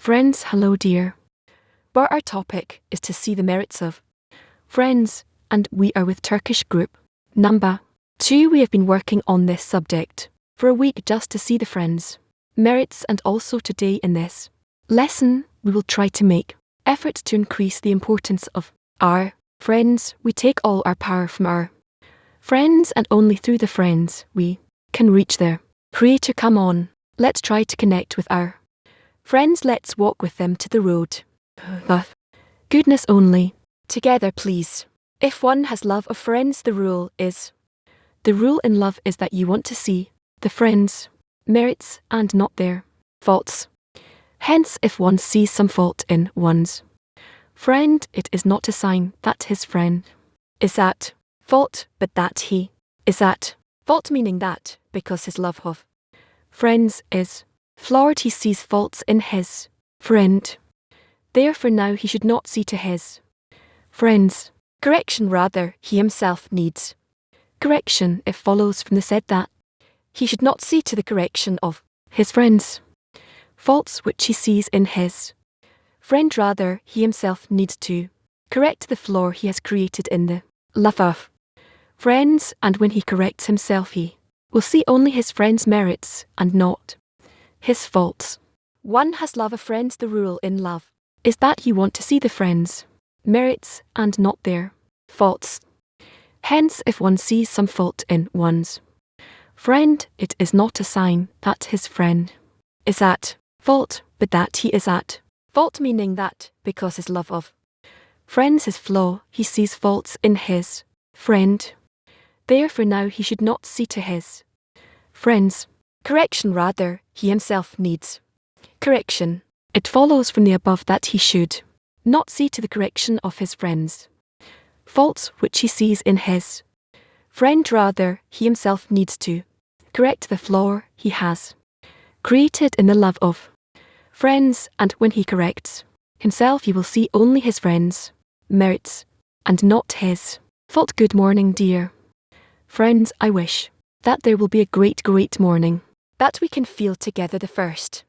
Friends, hello dear. But our topic is to see the merits of friends, and we are with Turkish group number 2. We have been working on this subject for a week just to see the friends merits, and also today in this lesson we will try to make efforts to increase the importance of our friends. We take all our power from our friends, and only through the friends we can reach their Creator. Come on, let's try to connect with our friends. Let's walk with them to the road of goodness only. Together, please. If one has love of friends, the rule in love is that you want to see the friends' merits and not their faults. Hence, if one sees some fault in one's friend, it is not a sign that his friend is at fault, but that he is at fault, meaning that because his love of friends is flawed, he sees faults in his friend. Therefore now he should not see to his friends correction, rather he himself needs correction. It follows from the said that he should not see to the correction of his friends faults which he sees in his friend, rather he himself needs to correct the flaw he has created in the love of friends, and when he corrects himself he will see only his friends' merits and not his faults. One has love of friends. The rule in love is that you want to see the friends' merits and not their faults. Hence, if one sees some fault in one's friend, it is not a sign that his friend is at fault, but that he is at fault, meaning that because his love of friends is flaw, he sees faults in his friend. Therefore now he should not see to his friends correction, rather he himself needs correction. It follows from the above that he should not see to the correction of his friends faults which he sees in his friend, rather he himself needs to correct the flaw he has created in the love of friends, and when he corrects himself he will see only his friends' merits and not his fault. Good morning, dear friends. I wish that there will be a great morning that we can feel together. The first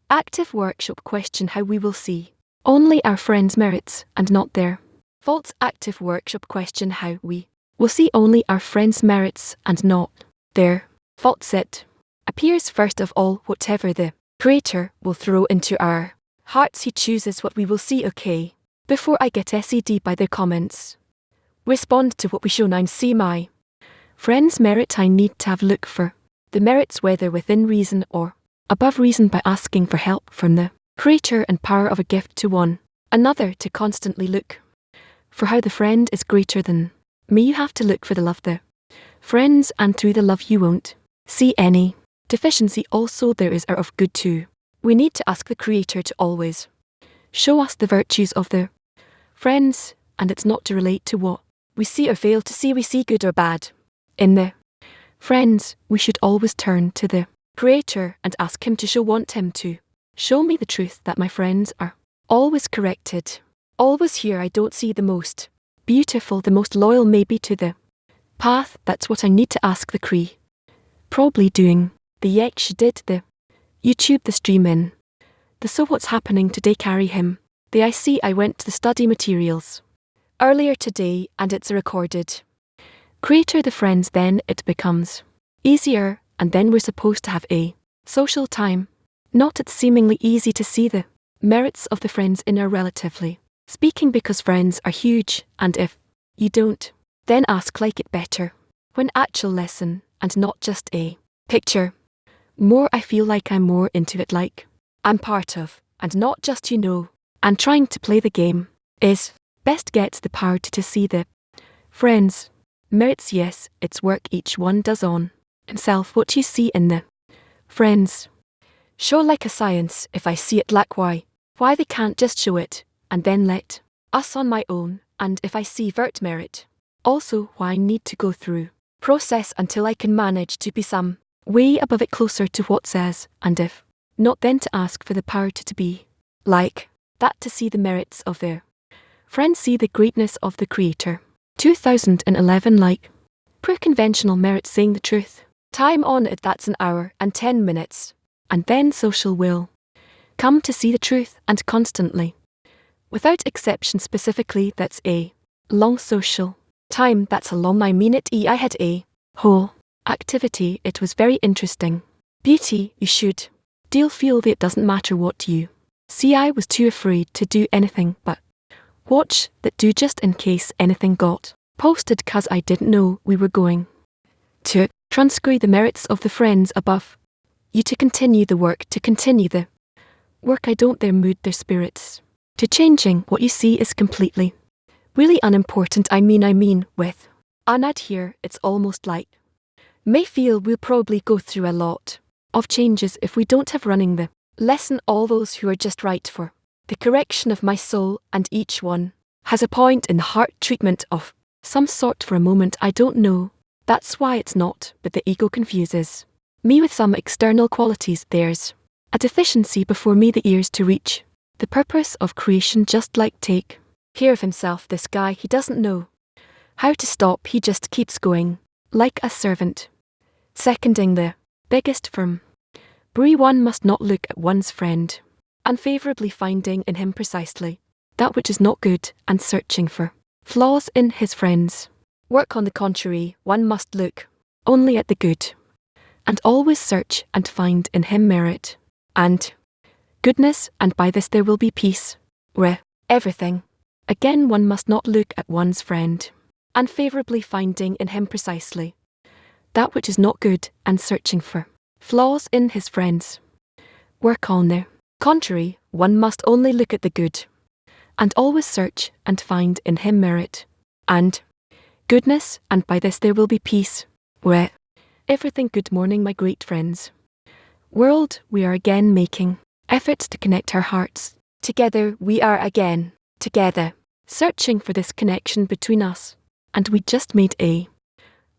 active workshop question: how we will see only our friends' merits and not their faults. Active workshop question: how we will see only our friends' merits and not their faults. It appears first of all, whatever the Creator will throw into our hearts, he chooses what we will see. Okay, before I get SED by the comments, respond to what we show. 9. See my friend's merit. I need to have a look for the merits, whether within reason or above reason, by asking for help from the Creator and power of a gift to one another, to constantly look for how the friend is greater than me. You have to look for the love the friends, and through the love you won't see any deficiency. Also there is are of good too. We need to ask the Creator to always show us the virtues of the friends, and it's not to relate to what we see or fail to see. We see good or bad in the friends, we should always turn to the Creator and ask him to want him to show me the truth that my friends are always corrected, always here. I don't see the most beautiful, the most loyal maybe to the path. That's what I need to ask the Cree. Probably doing the Yeksh did the YouTube, the stream in the so what's happening today. Carry him the I see. I went to the study materials earlier today and it's a recorded Creator the friends. Then it becomes easier, and then we're supposed to have a social time. Not it's seemingly easy to see the merits of the friends in our relatively speaking, because friends are huge, and if you don't then ask like it better when actual lesson and not just a picture. More I feel like I'm more into it, like I'm part of, and not just and trying to play the game is best. Gets the power to see the friends' merits. Yes, it's work each one does on himself. What you see in the friends show like a science. If I see it like why they can't just show it and then let us on my own, and if I see vert merit also, why I need to go through process until I can manage to be some way above it, closer to what says, and if not then to ask for the power to be like that, to see the merits of their friends, see the greatness of the Creator. 2011 like poor conventional merit, saying the truth. Time on it, that's an hour and 10 minutes. And then social will come to see the truth and constantly. Without exception specifically that's a long social time that's a long I mean it I had a whole activity it was very interesting. Beauty you should. Deal feel that it doesn't matter what you see I was too afraid to do anything but watch that do just in case anything got posted cause I didn't know we were going to transcribe the merits of the friends above you to continue the work I don't their mood their spirits to changing what you see is completely really unimportant I mean with Anad here it's almost like may feel we'll probably go through a lot of changes if we don't have running the lesson all those who are just right for the correction of my soul and each one has a point in the heart treatment of some sort for a moment I don't know that's why it's not but the ego confuses me with some external qualities there's a deficiency before me the ears to reach the purpose of creation just like take care of himself this guy he doesn't know how to stop he just keeps going like a servant seconding the biggest firm Brie one must not look at one's friend unfavorably finding in him precisely that which is not good and searching for flaws in his friends work on the contrary one must look only at the good and always search and find in him merit and goodness and by this there will be peace everything again one must not look at one's friend unfavorably finding in him precisely that which is not good and searching for flaws in his friends work on the contrary one must only look at the good and always search and find in him merit and goodness and by this there will be peace everything good morning my great friends world we are again making efforts to connect our hearts together we are again together searching for this connection between us and we just made a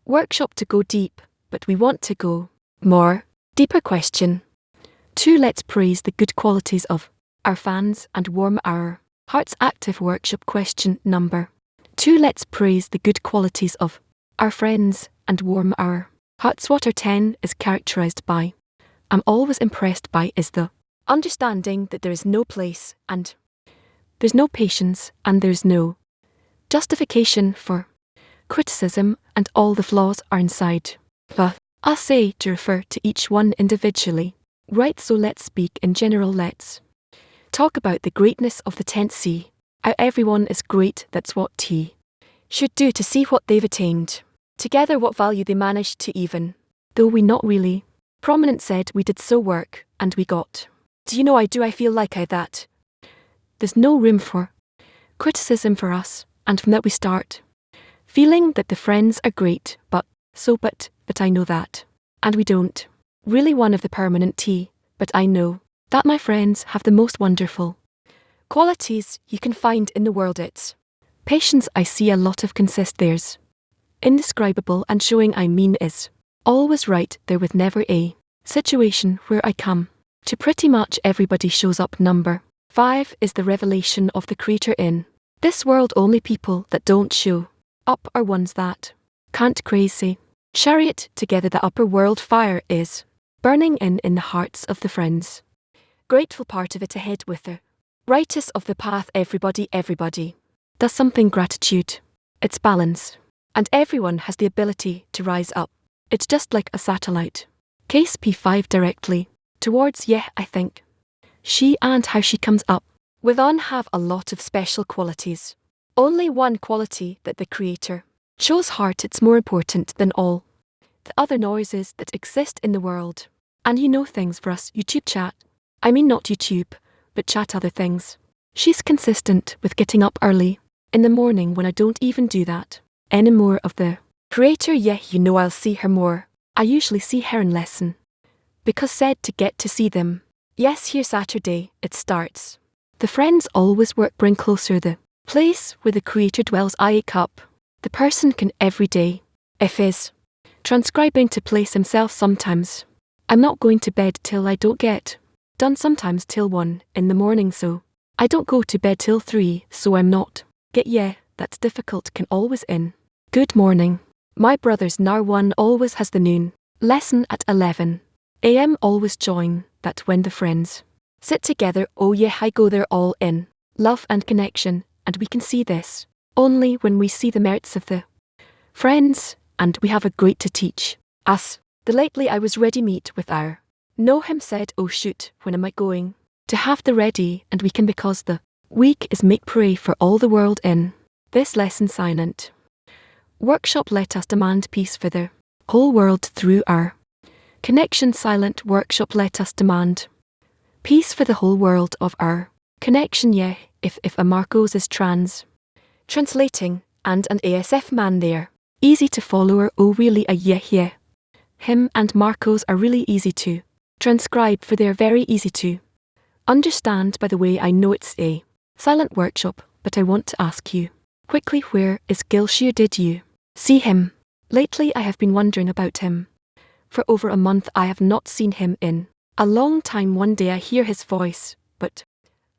workshop to go deep but we want to go more deeper question 2 let's praise the good qualities of our fans and warm our hearts active workshop question number 2 let's praise the good qualities of our friends and warm our hearts what our 10 is characterized by I'm always impressed by is the understanding that there is no place and there's no patience and there's no justification for criticism and all the flaws are inside I say to refer to each one individually right so let's speak in general let's talk about the greatness of the 10th C how everyone is great that's what he should do to see what they've attained together what value they managed to even though we not really prominent said we did so work and we got do you know I feel like that there's no room for criticism for us and from that we start feeling that the friends are great but I know that and we don't really one of the permanent T but I know that my friends have the most wonderful qualities you can find in the world it's patience I see a lot of consist theirs indescribable and showing I mean is always right there with never a situation where I come to pretty much everybody shows up number 5 is the revelation of the creator in this world only people that don't show up are ones that can't crazy chariot together the upper world fire is burning in the hearts of the friends grateful part of it ahead with the righteous of the path everybody does something gratitude it's balance and everyone has the ability to rise up it's just like a satellite case P5 directly towards I think she and how she comes up with on have a lot of special qualities only one quality that the creator chose heart it's more important than all the other noises that exist in the world and you know things for us YouTube chat I mean not YouTube but chat other things she's consistent with getting up early in the morning when I don't even do that anymore of the creator you know I'll see her more I usually see her in lesson because said to get to see them yes here Saturday it starts the friends always work bring closer the place where the creator dwells I cup the person can every day if is transcribing to place himself sometimes I'm not going to bed till I don't get done sometimes till 1 in the morning so I don't go to bed till 3 so I'm not get that's difficult can always in good morning my brothers now one always has the noon lesson at 11 a.m. always join that when the friends sit together, oh yeah, I go there all in love and connection, and we can see this only when we see the merits of the friends, and we have a great to teach us. The lately I was ready meet with our know him said, oh shoot, when am I going to have the ready, and we can because the week is make pray for all the world in this lesson silent workshop. Let us demand peace for the whole world through our connection silent workshop. Let us demand peace for the whole world of our connection. Yeah, if a Marcos is translating, and an ASF man there, easy to follow her, oh really a yeah. Him and Marcos are really easy to transcribe, for they're very easy to understand. By the way, I know it's a silent workshop, but I want to ask you quickly, where is Gilshire? Did you see him lately? I have been wondering about him. For over a month I have not seen him in a long time. One day I hear his voice, but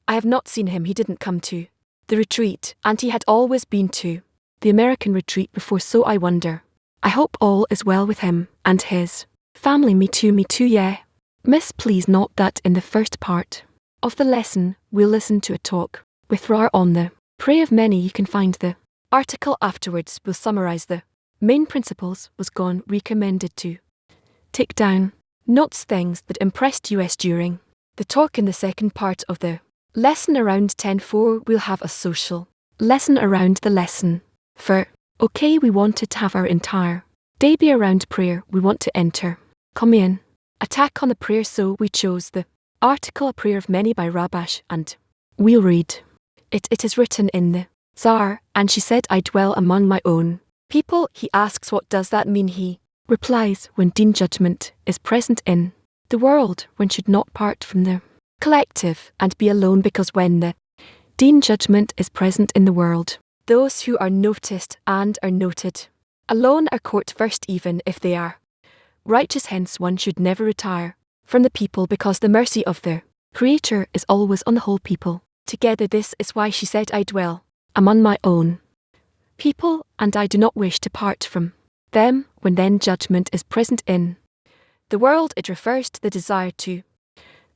I have not seen him. He didn't come to the retreat, and he had always been to the American retreat before, so I wonder. I hope all is well with him and his family. Me too, yeah. Miss, please note that in the first part of the lesson, we'll listen to a talk with Rar on the Pray of Many. You can find the article afterwards. We'll summarize the main principles. Was gone recommended to take down notes, things that impressed us during the talk. In the second part of the lesson around 10:4, we'll have a social lesson around the lesson. For okay, we wanted to have our entire day be around prayer. We want to come in, attack on the prayer, so we chose the article A Prayer of Many by Rabash, and we'll read it. It is written in the Tsar, and she said, I dwell among my own people. He asks, what does that mean? He replies, when Deen judgment is present in the world, one should not part from the collective and be alone, because when the Deen judgment is present in the world, those who are noticed and are noted alone are caught first, even if they are righteous. Hence one should never retire from the people, because the mercy of the Creator is always on the whole people together. This is why she said, I dwell among my own people, and I do not wish to part from them. When then judgment is present in the world, it refers to the desire to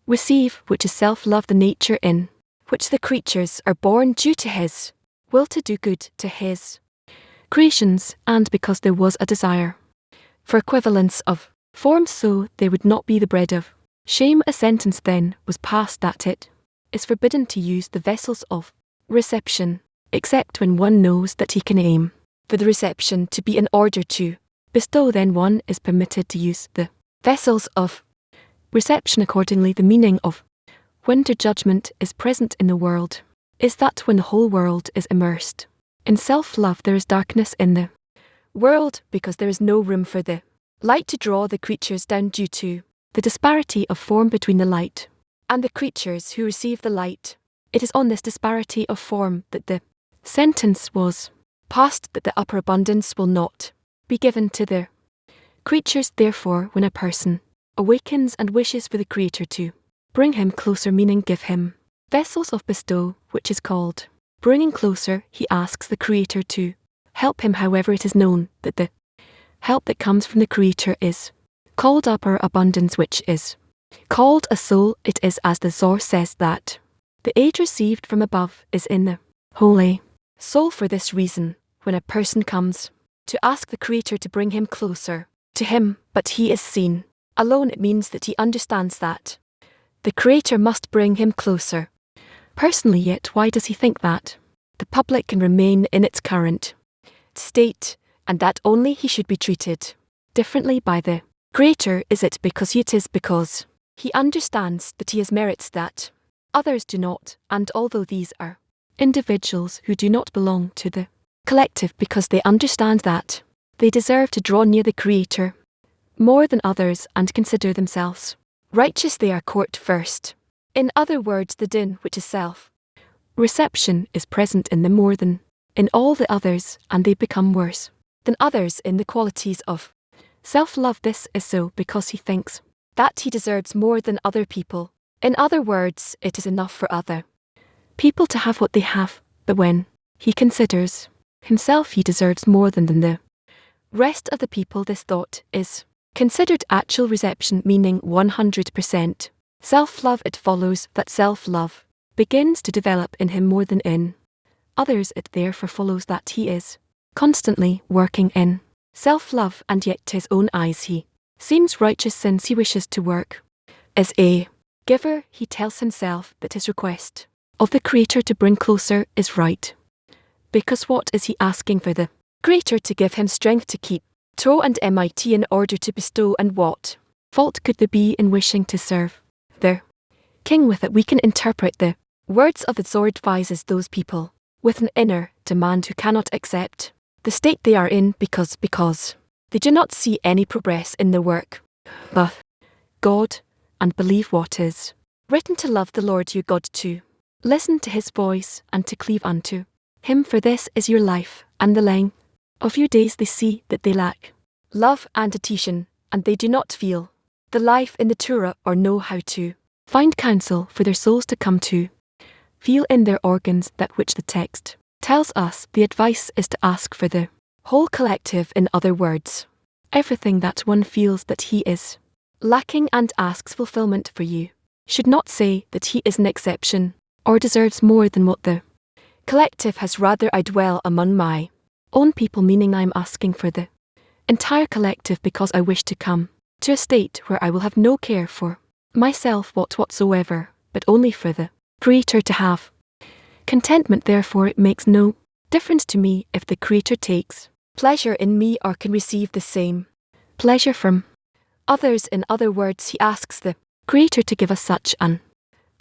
receive, which is self-love, the nature in which the creatures are born due to his will to do good to his creations, and because there was a desire for equivalence of forms, so they would not be the bread of shame. A sentence then was passed that it is forbidden to use the vessels of reception, except when one knows that he can aim for the reception to be in order to bestow. Then one is permitted to use the vessels of reception accordingly. The meaning of when the judgment is present in the world is that when the whole world is immersed in self-love, there is darkness in the world, because there is no room for the light to draw the creatures down due to the disparity of form between the light and the creatures who receive the light. It is on this disparity of form that the sentence was passed, that the upper abundance will not be given to the creatures. Therefore, when a person awakens and wishes for the Creator to bring him closer, meaning give him vessels of bestow, which is called bringing closer, he asks the Creator to help him. However, it is known that the help that comes from the Creator is called upper abundance, which is called a soul. It is as the Zohar says that the aid received from above is in the holy soul. For this reason, when a person comes to ask the Creator to bring him closer to him, but he is seen alone, it means that he understands that the Creator must bring him closer personally. Yet why does he think that the public can remain in its current state, and that only he should be treated differently by the Creator? Is it because he understands that he has merits that others do not, and although these are individuals who do not belong to the collective, because they understand that they deserve to draw near the Creator more than others and consider themselves righteous, they are caught first. In other words, the din, which is self-reception, is present in them more than in all the others, and they become worse than others in the qualities of self-love. This is so because he thinks that he deserves more than other people. In other words, it is enough for other people to have what they have, but when he considers himself, he deserves more than the rest of the people. This thought is considered actual reception, meaning 100% Self-love, it follows that self-love begins to develop in him more than in others. It therefore follows that he is constantly working in self-love, and yet to his own eyes he seems righteous since he wishes to work. As a giver, he tells himself that his request of the Creator to bring closer is right. Because what is he asking for the Creator to give him strength to keep toe and MIT in order to bestow, and what fault could there be in wishing to serve the King? With it we can interpret the words of the Lord advises those people with an inner demand who cannot accept the state they are in because they do not see any progress in their work but God, and believe what is written, to love the Lord your God, to listen to his voice, and to cleave unto him, for this is your life, and the length of your days. They see that they lack love and attention, and they do not feel the life in the Torah, or know how to find counsel for their souls to come to feel in their organs that which the text tells us. The advice is to ask for the whole collective, in other words, everything that one feels that he is lacking and asks fulfillment for. You should not say that he is an exception or deserves more than what the collective has. Rather, I dwell among my own people, meaning I am asking for the entire collective because I wish to come to a state where I will have no care for myself whatsoever, but only for the Creator to have contentment. Therefore it makes no difference to me if the Creator takes pleasure in me or can receive the same pleasure from others. In other words, he asks the Creator to give us such an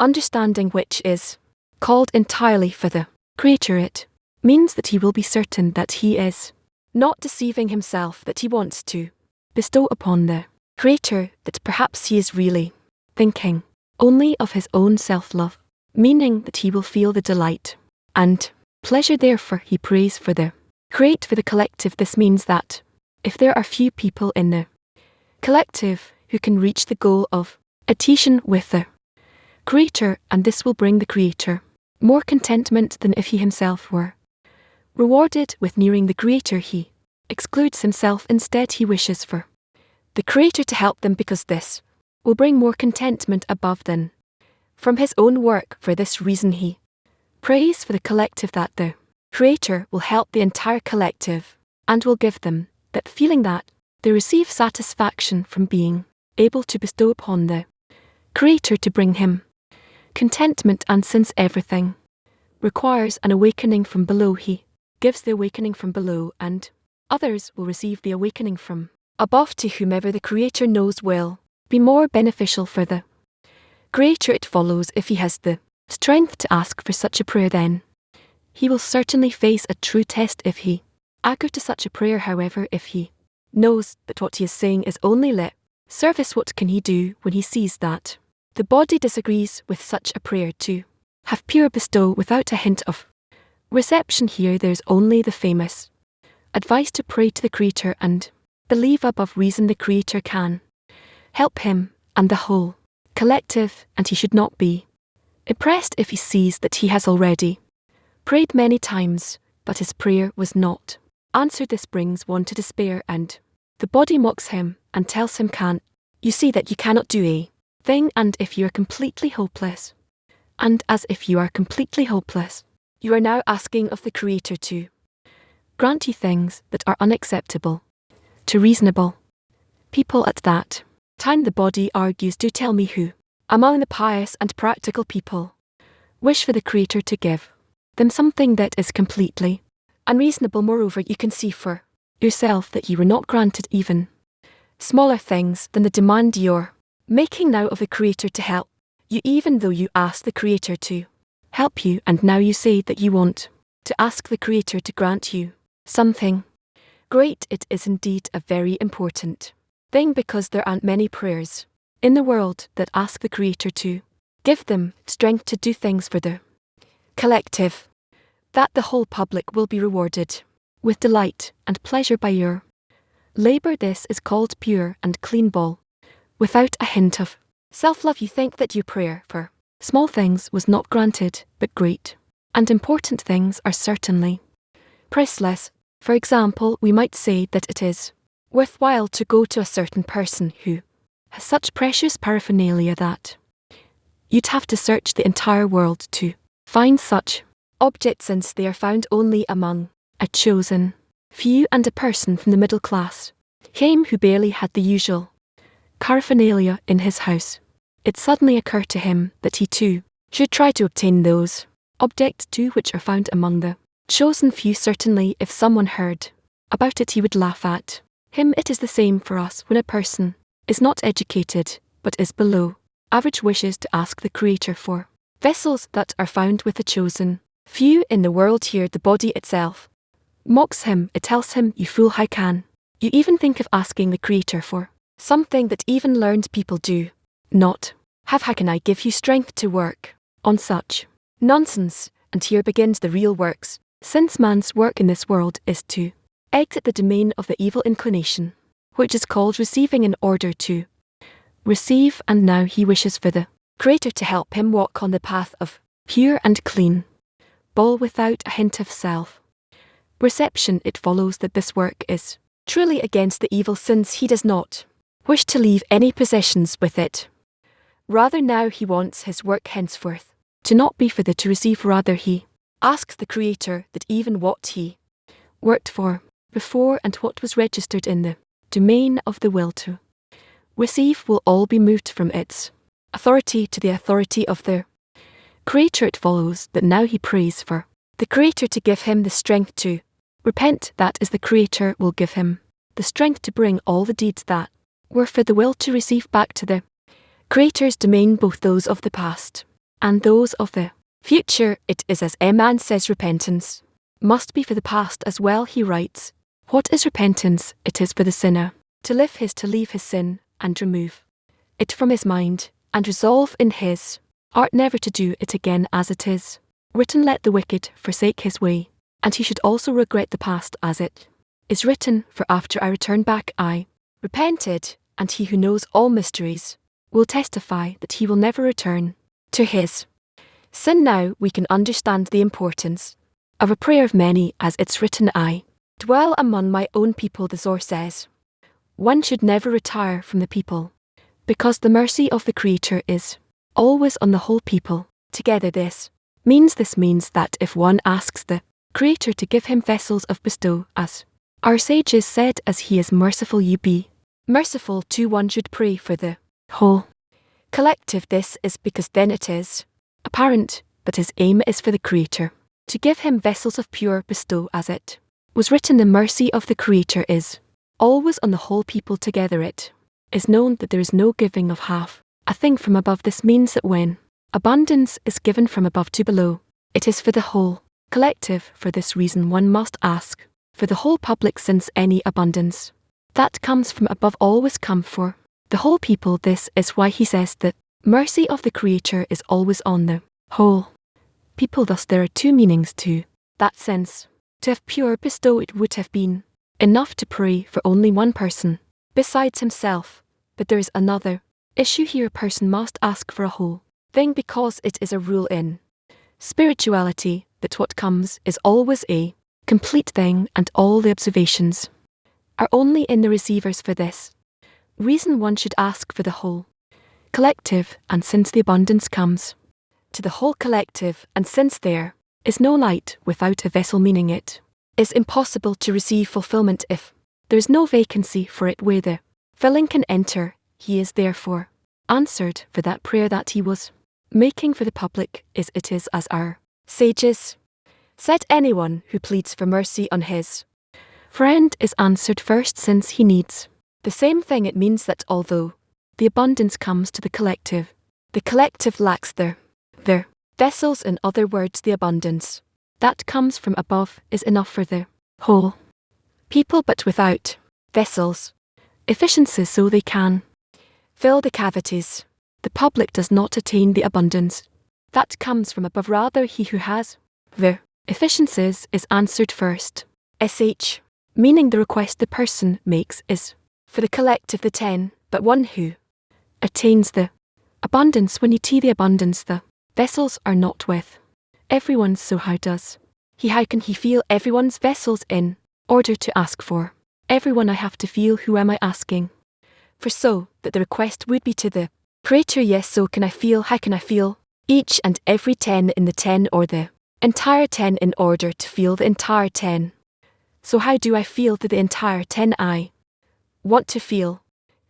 understanding which is called entirely for the Creator. It means that he will be certain that he is not deceiving himself, that he wants to bestow upon the Creator, that perhaps he is really thinking only of his own self-love, meaning that he will feel the delight and pleasure. Therefore he prays for the collective. This means that if there are few people in the collective who can reach the goal of adhesion with the Creator, and this will bring the Creator more contentment than if he himself were rewarded with nearing the Creator, he excludes himself. Instead he wishes for the Creator to help them, because this will bring more contentment above than from his own work. For this reason he prays for the collective, that the Creator will help the entire collective and will give them that feeling that they receive satisfaction from being able to bestow upon the Creator to bring him contentment. And since everything requires an awakening from below, he gives the awakening from below, and others will receive the awakening from above, to whomever the Creator knows will be more beneficial for the Creator. It follows if he has the strength to ask for such a prayer, then he will certainly face a true test if he agree to such a prayer. However, if he knows that what he is saying is only lip service, what can he do when he sees that the body disagrees with such a prayer? To have pure bestow without a hint of reception. Here there's only the famous advice to pray to the Creator and believe above reason the Creator can help him and the whole collective, and he should not be impressed if he sees that he has already prayed many times, but his prayer was not answered. This brings one to despair, and the body mocks him and tells him, can't you see that you cannot do a thing? And if you are completely hopeless, and as if you are completely hopeless, you are now asking of the Creator to grant you things that are unacceptable to reasonable people. At that time the body argues, do tell me who among the pious and practical people wish for the Creator to give them something that is completely unreasonable. Moreover, you can see for yourself that you were not granted even smaller things than the demand you're making now of the Creator to help you, even though you asked the Creator to help you, and now you say that you want to ask the Creator to grant you something great. It is indeed a very important thing, because there aren't many prayers in the world that ask the Creator to give them strength to do things for the collective, that the whole public will be rewarded with delight and pleasure by your labor. This is called pure and clean ball, without a hint of self-love. You think that your prayer for small things was not granted, but great and important things are certainly priceless. For example, we might say that it is worthwhile to go to a certain person who has such precious paraphernalia that You'd have to search the entire world to find such objects, since they are found only among a chosen few and a person from the middle class, him who barely had the usual paraphernalia in his house. It suddenly occurred to him that he too should try to obtain those objects too which are found among the chosen few. Certainly, if someone heard about it, he would laugh at him. It is the same for us when a person is not educated but is below average, wishes to ask the Creator for vessels that are found with the chosen few in the world. Here the body itself mocks him. It tells him, "You fool, how can you even think of asking the Creator for something that even learned people do not have? How can I give you strength to work on such nonsense?" And here begins the real works, since man's work in this world is to exit the domain of the evil inclination, which is called receiving, in order to receive. And now he wishes for the Creator to help him walk on the path of pure and clean ball without a hint of self reception. It follows that this work is truly against the evil, since he does not wish to leave any possessions with it. Rather, now he wants his work henceforth to not be for the to receive. Rather, he asks the Creator that even what he worked for before and what was registered in the domain of the will to receive will all be moved from its authority to the authority of the Creator. It follows that now he prays for the Creator to give him the strength to repent. That is, the Creator will give him the strength to bring all the deeds that were for the will to receive back to the Creator's domain, both those of the past and those of the future. It is as a man says, repentance must be for the past as well. He writes, "What is repentance? It is for the sinner to leave his sin and remove it from his mind, and resolve in his heart never to do it again. As it is written, let the wicked forsake his way, and he should also regret the past, as it is written, for after I returned back I repented." And he who knows all mysteries will testify that he will never return to his sin. Now we can understand the importance of a prayer of many, as it's written, "I dwell among my own people." The Zohar says one should never retire from the people, because the mercy of the Creator is always on the whole people together. This means that if one asks the Creator to give him vessels of bestow, as our sages said, as he is merciful, you be merciful too. One should pray for the whole collective. This is because then it is apparent that his aim is for the Creator to give him vessels of pure bestow, as it was written, "The mercy of the Creator is always on the whole people together." It is known that there is no giving of half a thing from above. This means that when abundance is given from above to below, it is for the whole collective. For this reason one must ask for the whole public, since any abundance that comes from above always come for the whole people. This is why he says that mercy of the Creator is always on the whole people. Thus there are two meanings to that sense. To have pure bestow, it would have been enough to pray for only one person besides himself, but there is another issue here. A person must ask for a whole thing, because it is a rule in spirituality that what comes is always a complete thing, and all the observations are only in the receivers. For this reason one should ask for the whole collective, and since the abundance comes to the whole collective, and since there is no light without a vessel, meaning it is impossible to receive fulfillment if there is no vacancy for it where the filling can enter, he is therefore answered for that prayer that he was making for the public. It is as our sages said, anyone who pleads for mercy on his friend is answered first, since he needs the same thing. It means that although the abundance comes to the collective lacks their vessels. In other words, the abundance that comes from above is enough for the whole people, but without vessels, efficiencies, so they can fill the cavities. The public does not attain the abundance that comes from above. Rather, he who has the efficiencies is answered first. Sh. Meaning the request the person makes is for the collective, the 10, but one who attains the abundance. When you see the abundance, the vessels are not with everyone's, so how can he feel everyone's vessels in order to ask for everyone? I have to feel who am I asking for, so that the request would be to the Creator, yes, so can I feel, how can I feel? Each and every 10 in the 10 or the entire 10 in order to feel the entire 10. So how do I feel the entire 10 I want to feel?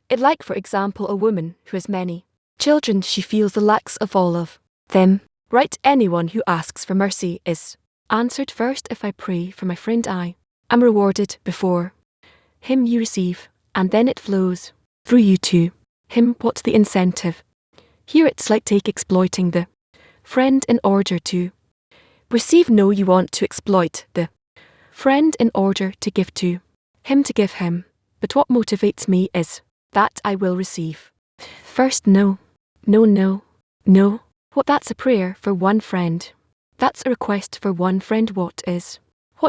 It like, for example, a woman who has many children, she feels the lacks of all of them. Right, anyone who asks for mercy is answered first. If I pray for my friend, I am rewarded before him you receive, and then it flows through you to him. What's the incentive? Here it's like exploiting the friend in order to receive. No, you want to exploit the friend in order to give to him, to give him. But what motivates me is that I will receive first. No, no, no, no. What, that's a prayer for one friend. That's a request for one friend. What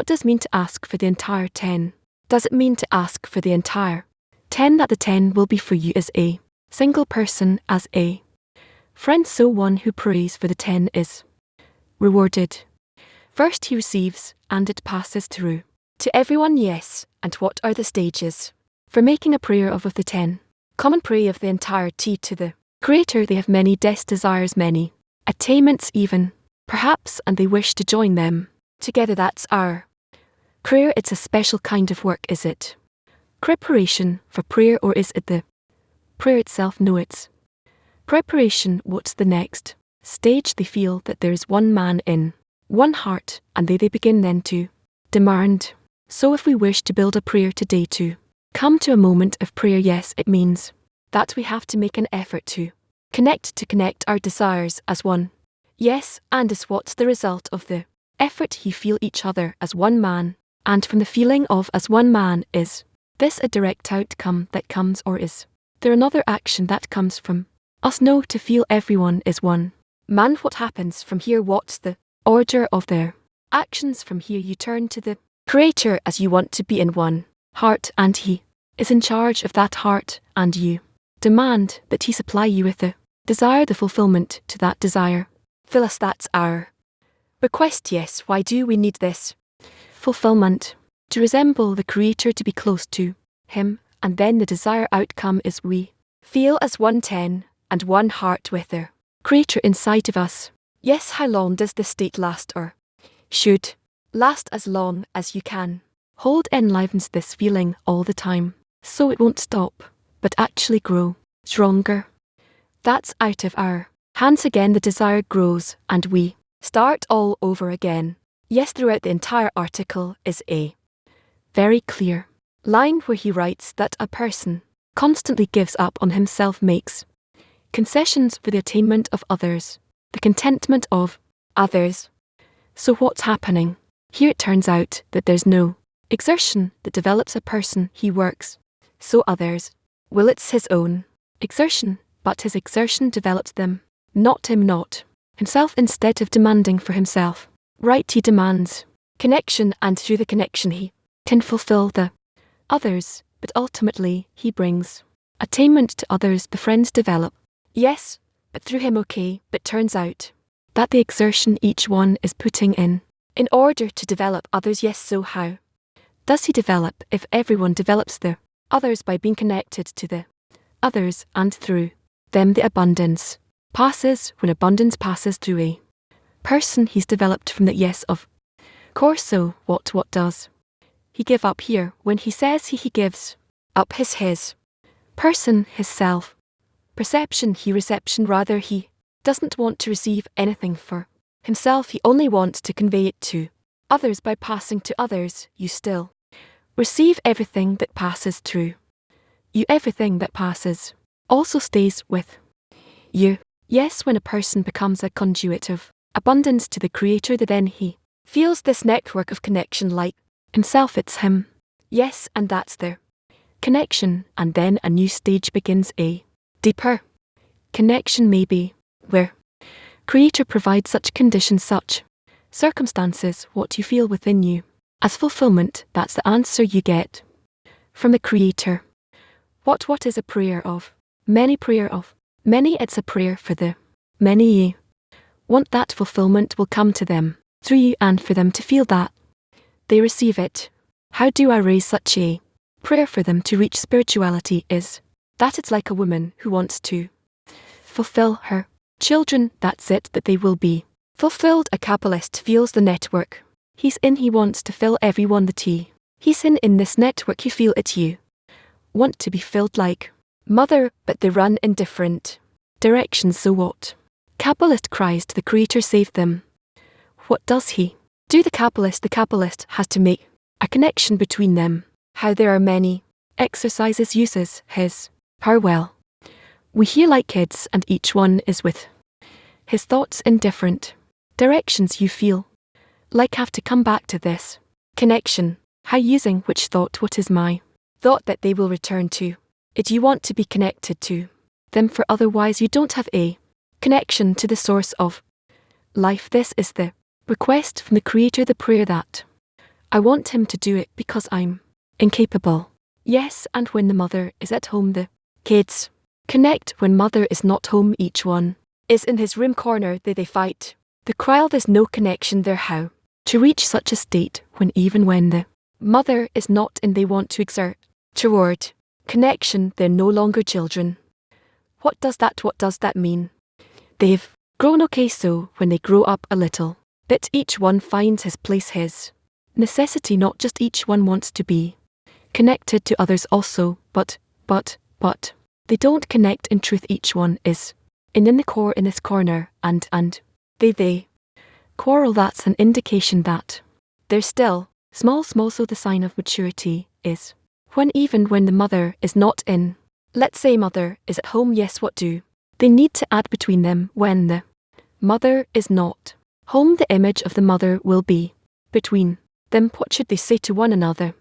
does mean to ask for the entire 10? Does it mean to ask for the entire 10 that the 10 will be for you as a single person, as a friend? So one who prays for the 10 is rewarded. First he receives, and it passes through to everyone, yes. And what are the stages for making a prayer of the 10? Common prayer of the entirety to the Creator. They have many desires, many attainments even, perhaps, and they wish to join them together. That's our prayer. It's a special kind of work. Is it preparation for prayer, or is it the prayer itself? No, it's preparation. What's the next stage? They feel that there is one man in one heart, and they begin then to demand. So if we wish to build a prayer today, to come to a moment of prayer, yes, it means that we have to make an effort to connect our desires as one. Yes, and is what's the result of the effort? You feel each other as one man, and from the feeling of as one man, is this a direct outcome that comes, or is there another action that comes from us? No, to feel everyone is one man. What happens from here? What's the order of their actions? From here you turn to the Creator as you want to be in one heart, and he is in charge of that heart, and you demand that he supply you with the desire, the fulfillment to that desire. Fill us, that's our request. Yes, why do we need this fulfillment? To resemble the Creator, to be close to him, and then the desired outcome is we feel as one 10 and one heart with the Creator inside of us. Yes, how long does this state last, or should last as long as you can hold? Enlivens this feeling all the time, so it won't stop, but actually grow stronger. That's out of our hands. Again the desire grows, and we start all over again. Yes, throughout the entire article is a very clear line where he writes that a person constantly gives up on himself, makes concessions for the attainment of others, the contentment of others. So what's happening here? It turns out that there's no exertion that develops a person. He works so others will. It's his own exertion, but his exertion develops them, not him, not himself. Instead of demanding for himself, right, he demands connection, and through the connection he can fulfill the others, but ultimately he brings attainment to others. The friends develop, yes, but through him, okay, but turns out that the exertion each one is putting in order to develop others. Yes, so how does he develop? If everyone develops the others by being connected to the others, and through them the abundance passes. When abundance passes through a person, he's developed from the yes, of course. So what does he give up here when he says he gives up his person, his self perception, he reception rather? He doesn't want to receive anything for himself, he only wants to convey it to others. By passing to others, you still receive everything that passes through you. Everything that passes also stays with you. Yes, when a person becomes a conduit of abundance to the Creator, then he feels this network of connection like himself. It's him. Yes, and that's their connection, and then a new stage begins, a deeper connection maybe, where Creator provides such conditions, such circumstances, what you feel within you as fulfillment. That's the answer you get from the Creator. What is a prayer of many? Prayer of many, it's a prayer for the many. You want that fulfillment will come to them through you, and for them to feel that they receive it. How do I raise such a prayer for them to reach spirituality? Is that it's like a woman who wants to fulfill her children, that's it, that they will be fulfilled. A capitalist feels the network he's in. He wants to fill everyone that he's in this network. You feel it, you want to be filled like mother, but they run in different directions. So what? Capitalist cries to the creator, save them. What does he do? The capitalist has to make a connection between them. How there are many exercises, uses his power well. We hear like kids, and each one is with his thoughts in different directions. You feel like have to come back to this connection. How using which thought? What is my thought that they will return to it? You want to be connected to them, for otherwise you don't have a connection to the source of life. This is the request from the creator, the prayer that I want him to do it because I'm incapable. Yes, and when the mother is at home, the kids connect. When mother is not home, each one is in his room corner. They fight the cry. There's no connection there. How to reach such a state when even when the mother is not in, they want to exert toward connection. They're no longer children. What does that mean? They've grown. Okay, so when they grow up a little bit, each one finds his place, his necessity. Not just each one wants to be connected to others also, but they don't connect in truth. Each one is in the core, in this corner, and they quarrel. That's an indication that they're still small. So the sign of maturity is when even when the mother is not in. Let's say mother is at home. Yes, what do they need to add between them? When the mother is not home, the image of the mother will be between them. What should they say to one another?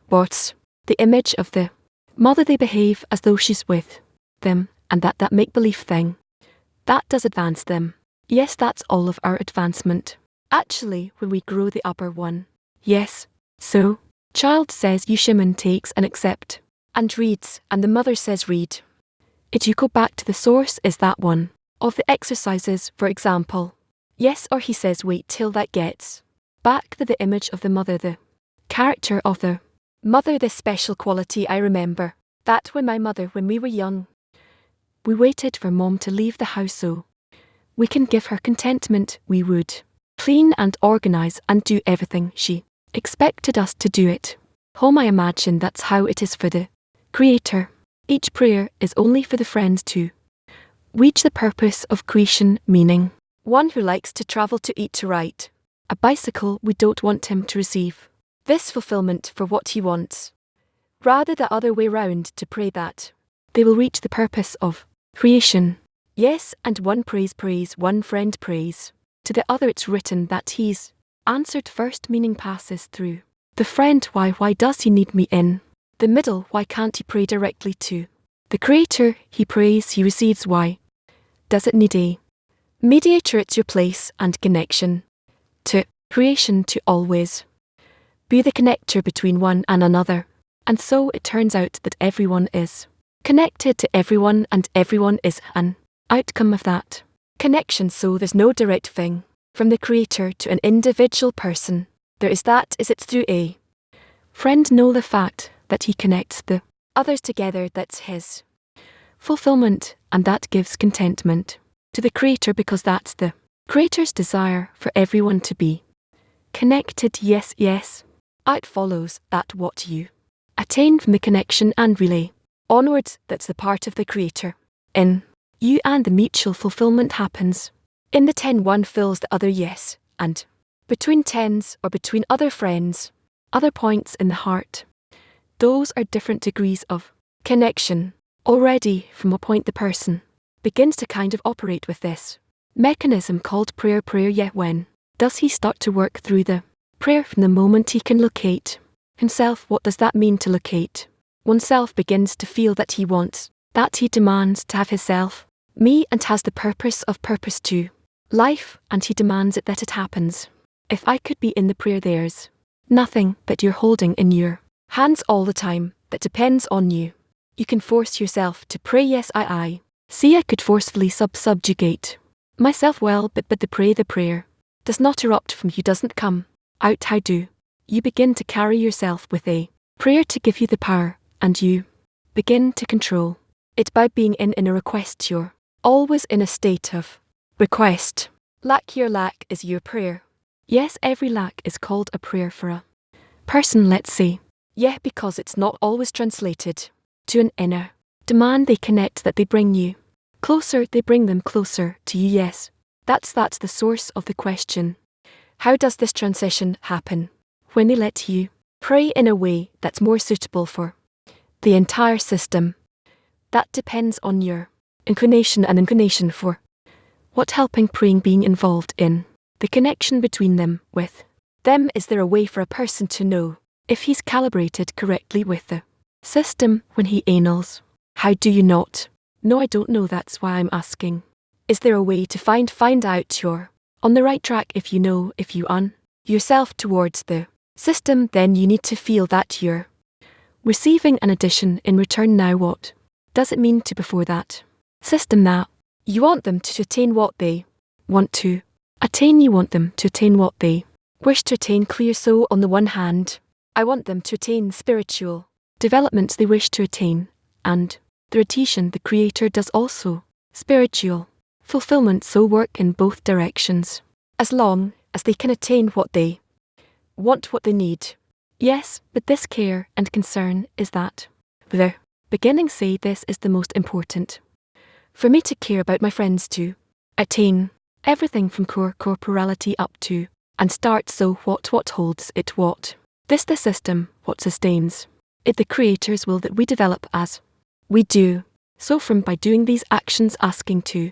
What's the image of the mother? They behave as though she's with them, and that make-believe thing, that does advance them. Yes, that's all of our advancement. Actually, when we grow the upper one. Yes. So, child says you shimon, takes and accept, and reads, and the mother says read it. You go back to the source. Is that one of the exercises, for example? Yes, or he says wait till that gets back to the image of the mother, the character of the mother, this special quality. I remember that when my mother, when we were young, we waited for mom to leave the house so we can give her contentment. We would clean and organize and do everything she expected us to do it. Home, I imagine that's how it is for the creator. Each prayer is only for the friends to reach the purpose of creation, meaning one who likes to travel, to eat, to ride a bicycle. We don't want him to receive this fulfillment for what he wants. Rather the other way round, to pray that they will reach the purpose of creation. Yes, and one prays, one friend prays to the other. It's written that he's answered first, meaning passes through the friend. Why does he need me in the middle? Why can't he pray directly to the creator? He prays, he receives. Why does it need a mediator? It's your place and connection to creation, to always be the connector between one and another. And so it turns out that everyone is connected to everyone, and everyone is an outcome of that connection. So there's no direct thing from the creator to an individual person. There is that, is it through a friend? No, the fact that he connects the others together, that's his fulfillment, and that gives contentment to the creator, because that's the creator's desire for everyone to be connected. Yes. It follows that what you attain from the connection and relay onwards, that's the part of the creator in you, and the mutual fulfillment happens in the 10. One fills the other. Yes, and between tens, or between other friends, other points in the heart, those are different degrees of connection. Already from a point the person begins to kind of operate with this mechanism called prayer. Yet when does he start to work through the prayer? From the moment he can locate himself. What does that mean, to locate oneself? Begins to feel that he wants, that he demands to have himself, me, and has the purpose to life, and he demands it, that it happens. If I could be in the prayer, there's nothing that you're holding in your hands all the time that depends on you. You can force yourself to pray. Yes, I see, I could forcefully subjugate myself. Well, but the prayer does not erupt from you, doesn't come out. How do you begin to carry yourself with a prayer to give you the power, and you begin to control it by being in a request. Your always in a state of request. Lack your lack is your prayer. Yes, every lack is called a prayer for a person, let's say. Yeah, because it's not always translated to an inner demand they connect, that they bring you closer, they bring them closer to you. Yes, that's the source of the question. How does this transition happen? When they let you pray in a way that's more suitable for the entire system. That depends on your inclination for what helping praying being involved in. The connection between them with them. Is there a way for a person to know if he's calibrated correctly with the system when he anals? How do you not? No, I don't know, that's why I'm asking. Is there a way to find out you're on the right track? If you know, if you yourself towards the system, then you need to feel that you're receiving an addition in return. Now what does it mean to before that system that you want them to attain what they want to attain? You want them to attain what they wish to attain. Clear. So on the one hand, I want them to attain spiritual developments they wish to attain, and the Retition, the Creator, does also spiritual fulfillment. So work in both directions, as long as they can attain what they want, what they need. Yes, but this care and concern is that the beginning. Say this is the most important. For me to care about my friends, to attain everything from core corporality up to and start. So what holds it? What this the system, what sustains it, the Creator's will that we develop as we do. So from by doing these actions, asking to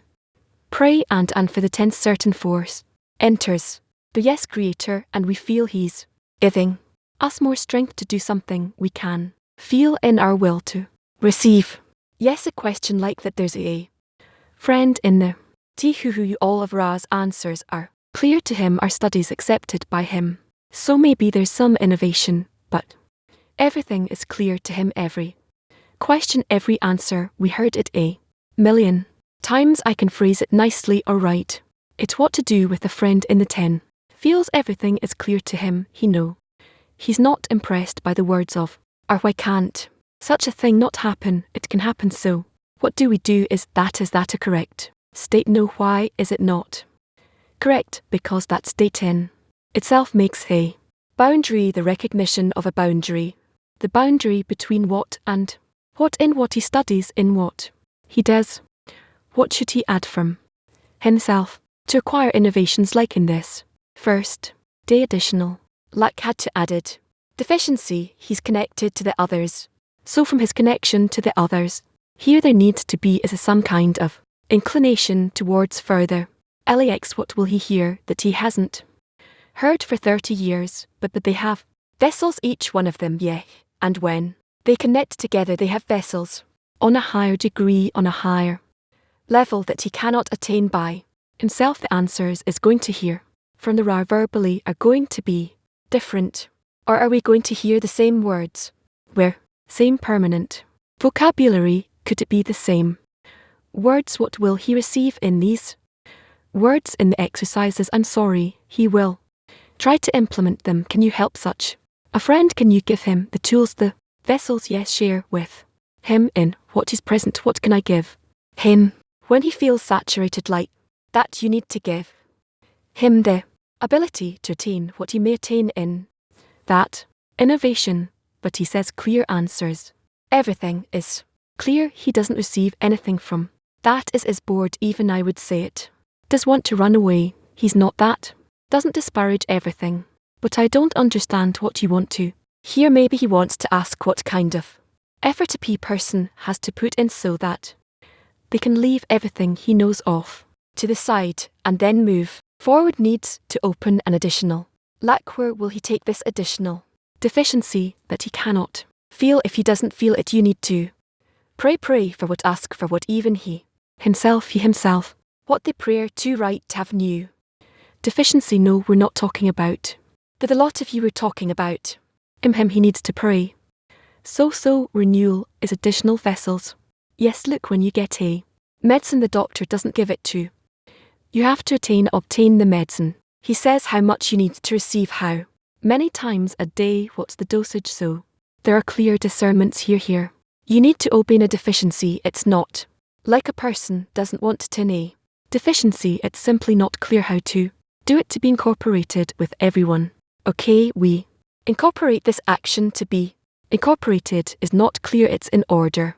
pray and for the tense certain force enters the yes Creator, and we feel He's giving us more strength to do something we can feel in our will to receive. Yes, a question like that. There's a friend in the Tihuhu. All of Ra's answers are clear to him, our studies accepted by him. So maybe there's some innovation, but everything is clear to him. Every question, every answer, we heard it a million times. I can phrase it nicely or write it what to do with a friend in the 10. Feels everything is clear to him. He know he's not impressed by the words of or why can't such a thing not happen? It can happen. So what do we do? Is that a correct state? No. Why is it not correct? Because that state in itself makes a boundary, the recognition of a boundary, the boundary between what and what, in what he studies, in what he does. What should he add from himself to acquire innovations like in this first day? Additional lack had to added deficiency. He's connected to the others. So from his connection to the others, here there needs to be is some kind of inclination towards further LAX. What will he hear that he hasn't heard for 30 years? But they have vessels, each one of them. Yeah, and when they connect together, they have vessels on a higher degree, on a higher level that he cannot attain by himself. The answers is going to hear from the Ra verbally are going to be different. Or are we going to hear the same words? Where same permanent vocabulary, could it be the same words? What will he receive in these words in the exercises? I'm sorry, he will try to implement them. Can you help such a friend? Can you give him the tools, the vessels? Yes, share with him in what is present. What can I give him when he feels saturated like that? You need to give him the ability to attain what he may attain in that innovation. But he says clear answers. Everything is clear. He doesn't receive anything from that. Is bored, even I would say it. Does want to run away. He's not that. Doesn't disparage everything. But I don't understand what you want to hear. Maybe he wants to ask what kind of effort a person has to put in so that they can leave everything he knows off to the side and then move forward. Needs to open an additional lack. Where will he take this additional deficiency that he cannot feel? If he doesn't feel it, you need to pray for what, ask for what, even he himself what the prayer to right to have new deficiency. No, we're not talking about that. A lot of you were talking about him. He needs to pray. So renewal is additional vessels. Yes, look, when you get a medicine, the doctor doesn't give it to you. Have to obtain the medicine. He says how much you need to receive, how many times a day, what's the dosage. So there are clear discernments here. You need to obey a deficiency. It's not Like a person doesn't want to a deficiency, it's simply not clear how to do it to be incorporated with everyone. Okay, we incorporate this action to be incorporated is not clear, it's in order.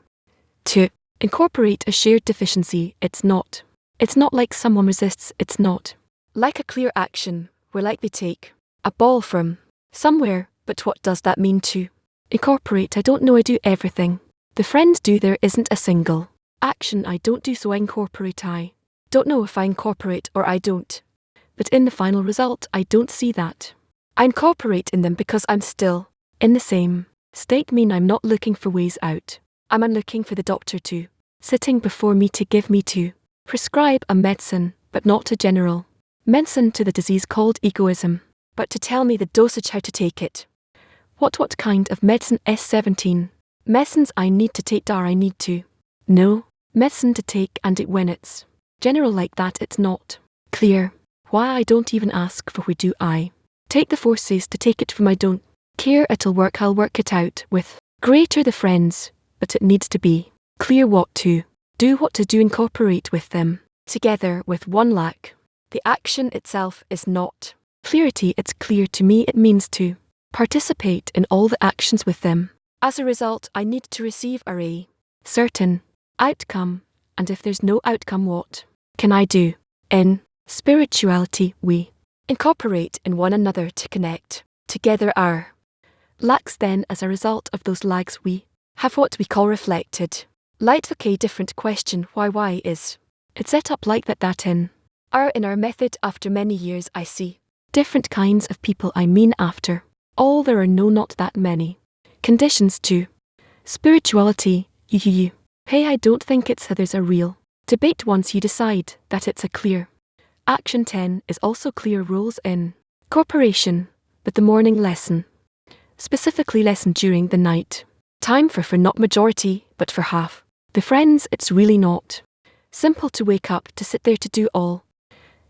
To incorporate a shared deficiency, it's not. It's not like someone resists, it's not. Like a clear action, we're like they take a ball from somewhere, but what does that mean to incorporate? I don't know, I do everything. The friends do, there isn't a single action I don't do, so I incorporate. I don't know if I incorporate or I don't. But in the final result, I don't see that. I incorporate in them because I'm still in the same state, mean I'm not looking for ways out. I'm looking for the doctor to sitting before me to give me to prescribe a medicine, but not a general medicine to the disease called egoism, but to tell me the dosage, how to take it. What kind of medicine? S17. Medicines I need to take, are I need to know medicine to take, and it when it's general like that, it's not clear. Why I don't even ask for where do I take the forces to take it from, I don't care, it'll work, I'll work it out with greater the friends, but it needs to be clear what to do, incorporate with them together with one lack. The action itself is not clarity, it's clear to me, it means to participate in all the actions with them. As a result, I need to receive a certain outcome, and if there's no outcome, what can I do? In spirituality, we incorporate in one another to connect together our lacks, then as a result of those lags we have what we call reflected light. Okay, different question, why is it set up like that in our method? After many years I see different kinds of people, I mean after all there are not that many conditions to spirituality. You. Hey, I don't think it's how there's a real debate once you decide that it's a clear action. 10 is also clear rules in corporation, but the morning lesson, specifically lesson during the night time for not majority, but for half the friends, it's really not simple to wake up to sit there to do all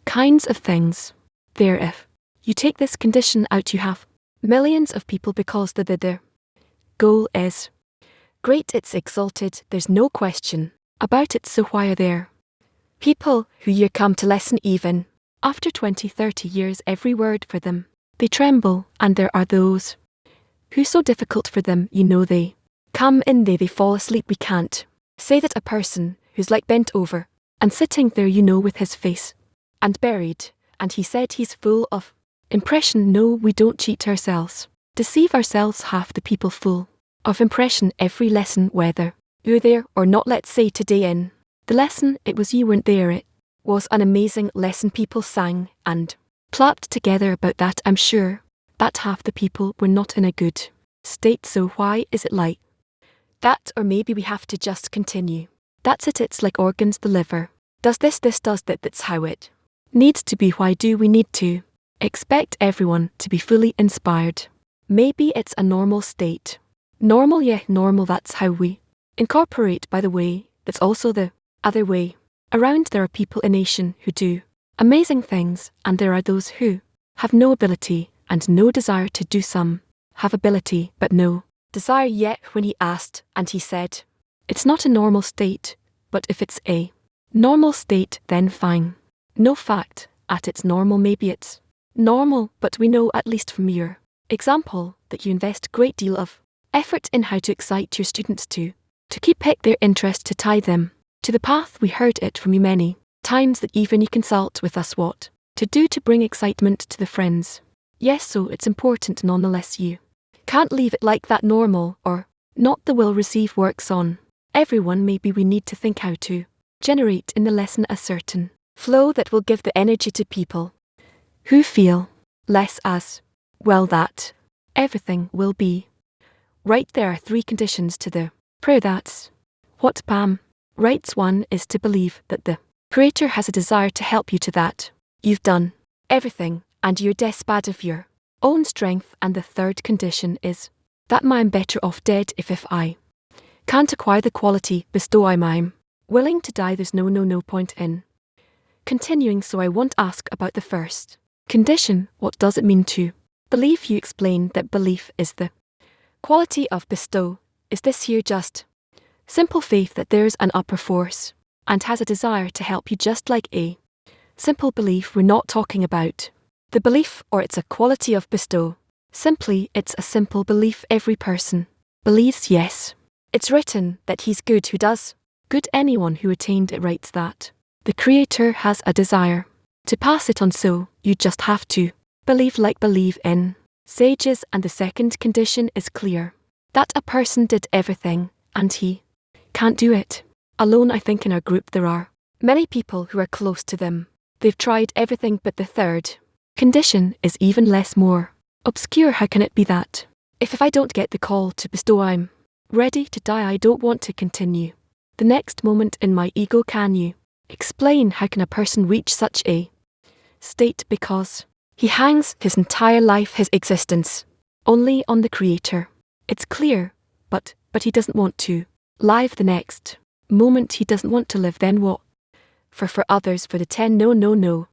kinds of things there. If you take this condition out, you have millions of people because the goal is great, it's exalted, there's no question about it. So why are there people who you come to lesson even after 20-30 years, every word for them they tremble, and there are those who so difficult for them, they come in, they fall asleep. We can't say that a person who's like bent over and sitting there, with his face and buried, and he said he's full of impression. No, we don't cheat ourselves, deceive ourselves. Half the people full of impression every lesson, whether you're there or not. Let's say today in the lesson it was you weren't there, it was an amazing lesson, people sang and clapped together about that. I'm sure that half the people were not in a good state. So why is it like that? Or maybe we have to just continue. That's it, it's like organs, the liver does this does that, that's how it needs to be. Why do we need to expect everyone to be fully inspired? Maybe it's a normal state. Normal, yeah, normal, that's how we incorporate. By the way, that's also the other way around. There are people in a nation who do amazing things, and there are those who have no ability and no desire to do. Some have ability but no desire. Yet when he asked, and he said, it's not a normal state, but if it's a normal state, then fine. No fact at it's normal, maybe it's normal, but we know, at least from your example, that you invest great deal of effort in how to excite your students to keep their interest, to tie them to the path. We heard it from you many times that even you consult with us what to do to bring excitement to the friends. Yes, so it's important nonetheless. You can't leave it like that, normal or not. The will receive works on everyone. Maybe we need to think how to generate in the lesson a certain flow that will give the energy to people who feel less as well, that everything will be right. There are 3 conditions to the prayer. That's what Pam writes. 1 is to believe that the Creator has a desire to help you, to that you've done everything and you're despite of your own strength. And the 3rd condition is that I'm better off dead if I can't acquire the quality bestow. I'm willing to die. There's no point in continuing. So I won't ask about the first condition. What does it mean to believe? You explain that belief is the quality of bestow. Is this here just simple faith that there's an upper force and has a desire to help you just like a simple belief. We're not talking about the belief or it's a quality of bestow. Simply, it's a simple belief every person believes. Yes. It's written that he's good who does good. Anyone who attained it writes that the Creator has a desire to pass it on, so you just have to believe like believe in sages. And the second condition is clear, that a person did everything and he can't do it alone. I think in our group there are many people who are close to them. They've tried everything, but the third condition is even less more obscure. How can it be that if I don't get the call to bestow, I'm ready to die? I don't want to continue. The next moment in my ego. Can you explain how can a person reach such a state? Because he hangs his entire life, his existence, only on the Creator. It's clear, but he doesn't want to live the next moment. He doesn't want to live. Then what? For others, for the 10. No,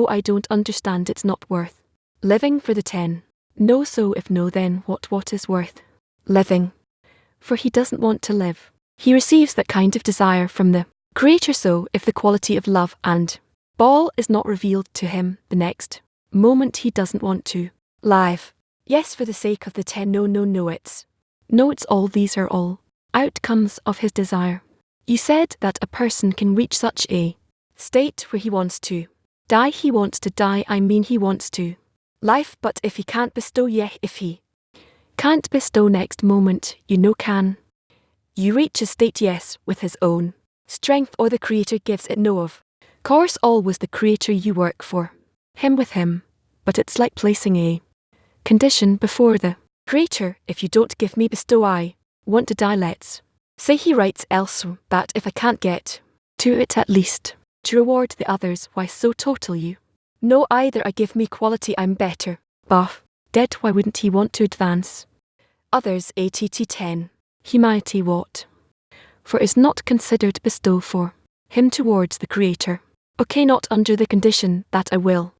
I don't understand. It's not worth living for the 10. No, so if no, then what is worth living? For he doesn't want to live. He receives that kind of desire from the Creator. So if the quality of love and ball is not revealed to him the next moment, he doesn't want to live. Yes, for the sake of the 10. No, it's all. These are all outcomes of his desire. You said that a person can reach such a state where he wants to die. He wants to die. I mean, he wants to life, but if he can't bestow, if he can't bestow next moment, can you reach a state? Yes, with his own strength, or the Creator gives it? No, of course, always the Creator. You work for him with him, but it's like placing a condition before the Creator. If you don't give me bestow, I want to die. Let's say he writes else that if I can't get to it, at least to reward the others. Why so total? You know, either I give me quality, I'm better buff dead. Why wouldn't he want to advance others? ATT 10. Humanity what? For is not considered bestow for him towards the Creator. Okay, not under the condition that I will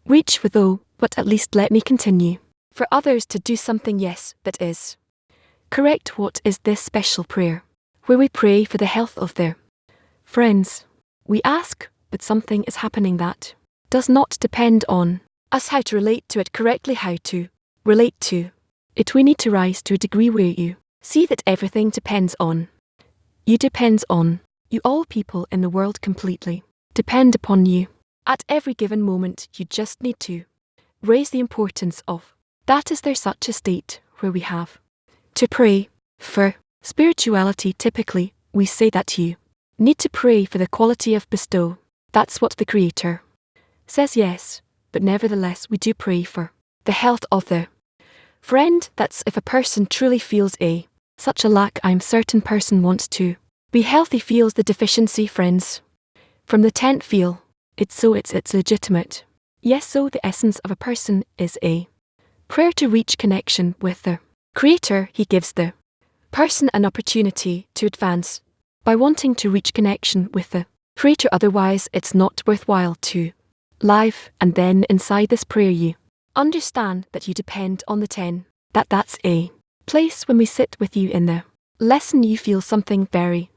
reach with but at least let me continue for others to do something. Yes, that is correct. What is this special prayer where we pray for the health of their friends? We ask, but something is happening that does not depend on us. How to relate to it correctly, how to relate to it. We need to rise to a degree where you see that everything depends on you, depends on you. All people in the world completely depend upon you. At every given moment, you just need to raise the importance of that. Is there such a state where we have to pray for spirituality? Typically, we say that you need to pray for the quality of bestow. That's what the Creator says. Yes, but nevertheless we do pray for the health of the friend. That's if a person truly feels such a lack. I'm certain person wants to be healthy, feels the deficiency. Friends from the tent feel it, so it's legitimate. Yes, so the essence of a person is a prayer to reach connection with the Creator. He gives the person an opportunity to advance by wanting to reach connection with the Creator. Otherwise, it's not worthwhile to live. And then inside this prayer, you understand that you depend on the 10. That's a place when we sit with you in the lesson, you feel something very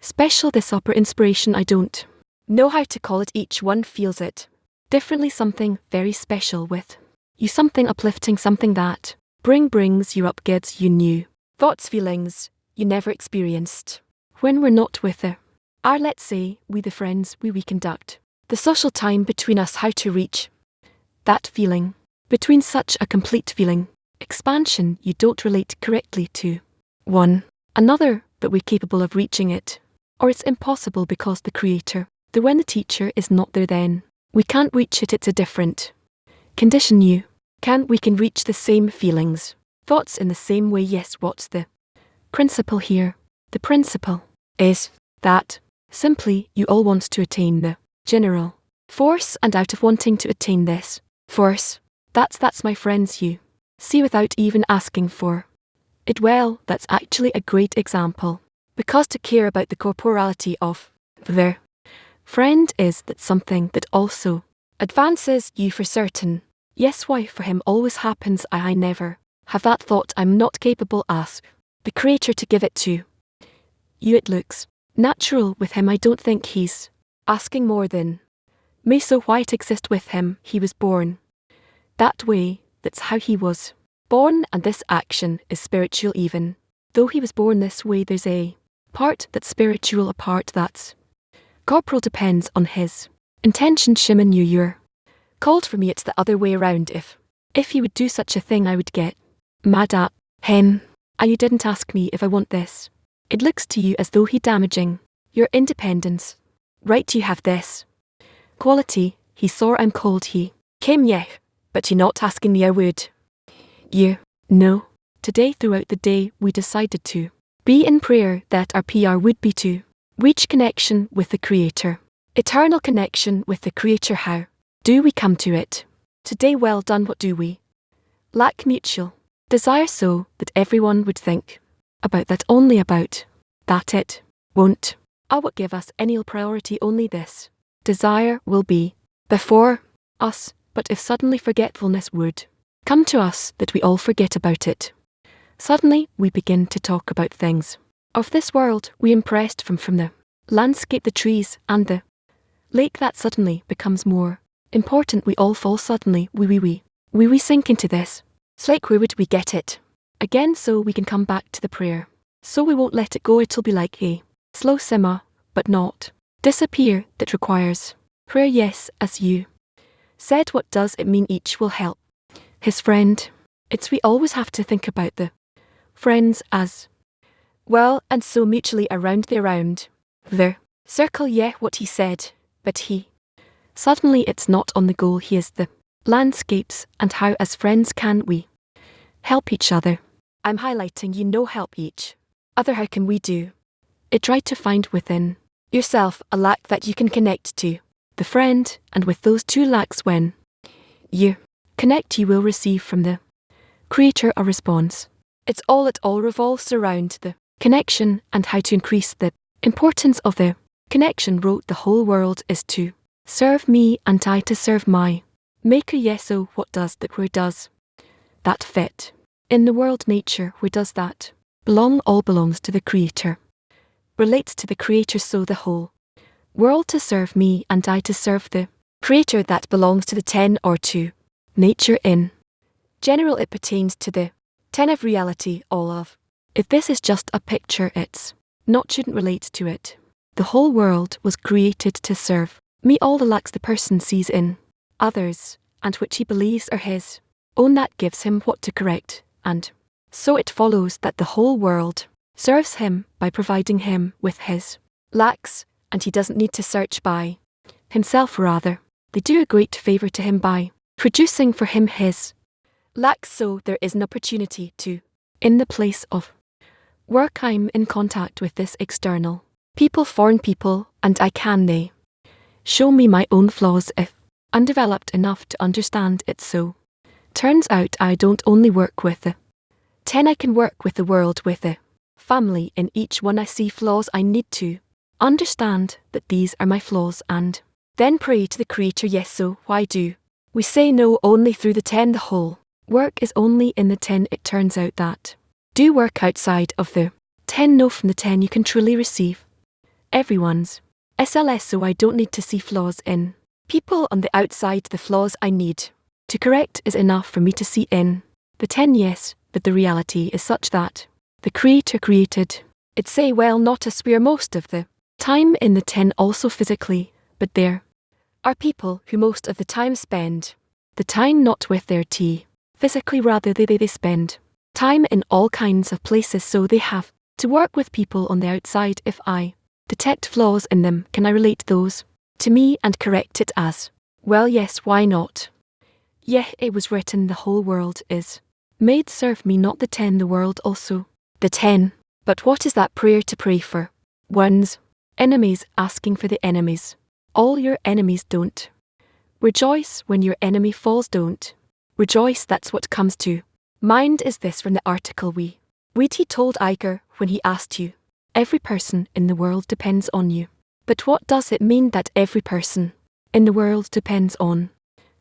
special. This upper inspiration, I don't know how to call it. Each one feels it differently. Something very special with you, something uplifting, something that brings you up, gives you new thoughts, feelings you never experienced when we're not with our, let's say, we the friends, we conduct the social time between us. How to reach that feeling between such a complete feeling expansion. You don't relate correctly to one another, but we're capable of reaching it. Or it's impossible because the Creator, when the teacher is not there, then we can't reach it. It's a different condition. We can reach the same feelings, thoughts in the same way. Yes, what's the principle here? The principle is that simply you all want to attain the general force, and out of wanting to attain this force, that's my friends, you see, without even asking for it. Well, that's actually a great example, because to care about the corporality of their friend is that something that also advances you for certain. Yes, why for him always happens. I never have that thought. I'm not capable. Ask the Creator to give it to you. It looks natural with him. I don't think he's asking more than me, so why it exist with him? He was born that way, that's how he was born, and this action is spiritual. Even though he was born this way, there's a part that's spiritual, a part that's corporal, depends on his intention. Shimon, you're called for me, it's the other way around. If he would do such a thing, I would get mad at him. And you didn't ask me if I want this. It looks to you as though he damaging your independence. Right, you have this quality. He saw I'm cold, he came, yeah, but you not asking me I would. You know, today throughout the day we decided to be in prayer that our PR would be to reach connection with the Creator. Eternal connection with the Creator. How do we come to it? Today, well done. What do we lack? Mutual desire, so that everyone would think about that, only about that. It won't what give us any priority, only this desire will be before us. But if suddenly forgetfulness would come to us, that we all forget about it, suddenly we begin to talk about things of this world we impressed from the landscape, the trees and the lake, that suddenly becomes more important. We all fall suddenly, we sink into this. It's like, where would we get it again, so we can come back to the prayer, so we won't let it go. It'll be like a slow simmer, but not disappear, that requires prayer. Yes, as you said, what does it mean? Each will help his friend. It's we always have to think about the friends as well, and so mutually around the circle. Yeah, what he said, but he suddenly, it's not on the goal, he is the landscapes. And how as friends can we help each other? I'm highlighting, help each other. How can we do it? Try to find within yourself a lack that you can connect to the friend, and with those two lacks, when you connect, you will receive from the Creator a response. It all revolves around the connection and how to increase the importance of the connection. Wrote, the whole world is to serve me and I to serve my Maker. Yes, so what does that? Where does that fit in the world? Nature, where does that belong? All belongs to the Creator, relates to the Creator, so the whole world to serve me and I to serve the Creator. That belongs to the 10 or to nature. In general, it pertains to the 10 of reality, all of. If this is just a picture, it's not, shouldn't relate to it. The whole world was created to serve me. All the lacks the person sees in others, and which he believes are his own, that gives him what to correct, and so it follows that the whole world serves him by providing him with his lacks, and he doesn't need to search by himself. Rather, they do a great favour to him by producing for him his lacks. So there is an opportunity to, in the place of work, I'm in contact with this external people, foreign people, and I can they show me my own flaws if undeveloped enough to understand it. So turns out I don't only work with the 10, I can work with the world, with the family. In each one I see flaws. I need to understand that these are my flaws, and then pray to the Creator. Yes, so why do we say no only through the 10? The whole work is only in the 10. It turns out that do work outside of the 10. No, from the 10 you can truly receive everyone's SLS, so I don't need to see flaws in people on the outside. The flaws I need to correct is enough for me to see in the 10. Yes, but the reality is such that the Creator created it, say, well, not us. We are most of the time in the 10, also physically, but there are people who most of the time spend the time not with their tea physically, rather they spend time in all kinds of places, so they have to work with people on the outside. If I detect flaws in them, can I relate those to me and correct it as well? Yes, why not? Yeah, it was written, the whole world is made serve me, not the 10, the world also the 10. But what is that prayer? To pray for one's enemies, asking for the enemies. All your enemies. Don't rejoice when your enemy falls. Don't rejoice. That's what comes to mind. Is this from the article he told Iker when he asked you, every person in the world depends on you. But what does it mean that every person in the world depends on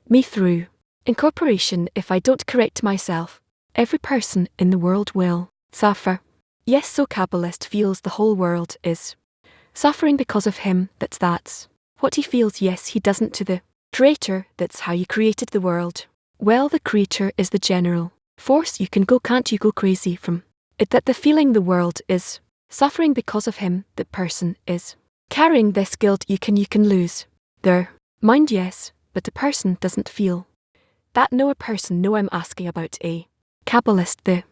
me? Through incorporation, if I don't correct myself, every person in the world will suffer. Yes, so Kabbalist feels the whole world is Suffering because of him, that's what he feels. Yes, he doesn't to the creator. That's how you created the world. Well, the creator is the general force. You can go, can't you go crazy from it, that the feeling the world is suffering because of him. The person is carrying this guilt. You can lose their mind, yes, but the person doesn't feel that. No, a person, no, I'm asking about a Kabbalist. The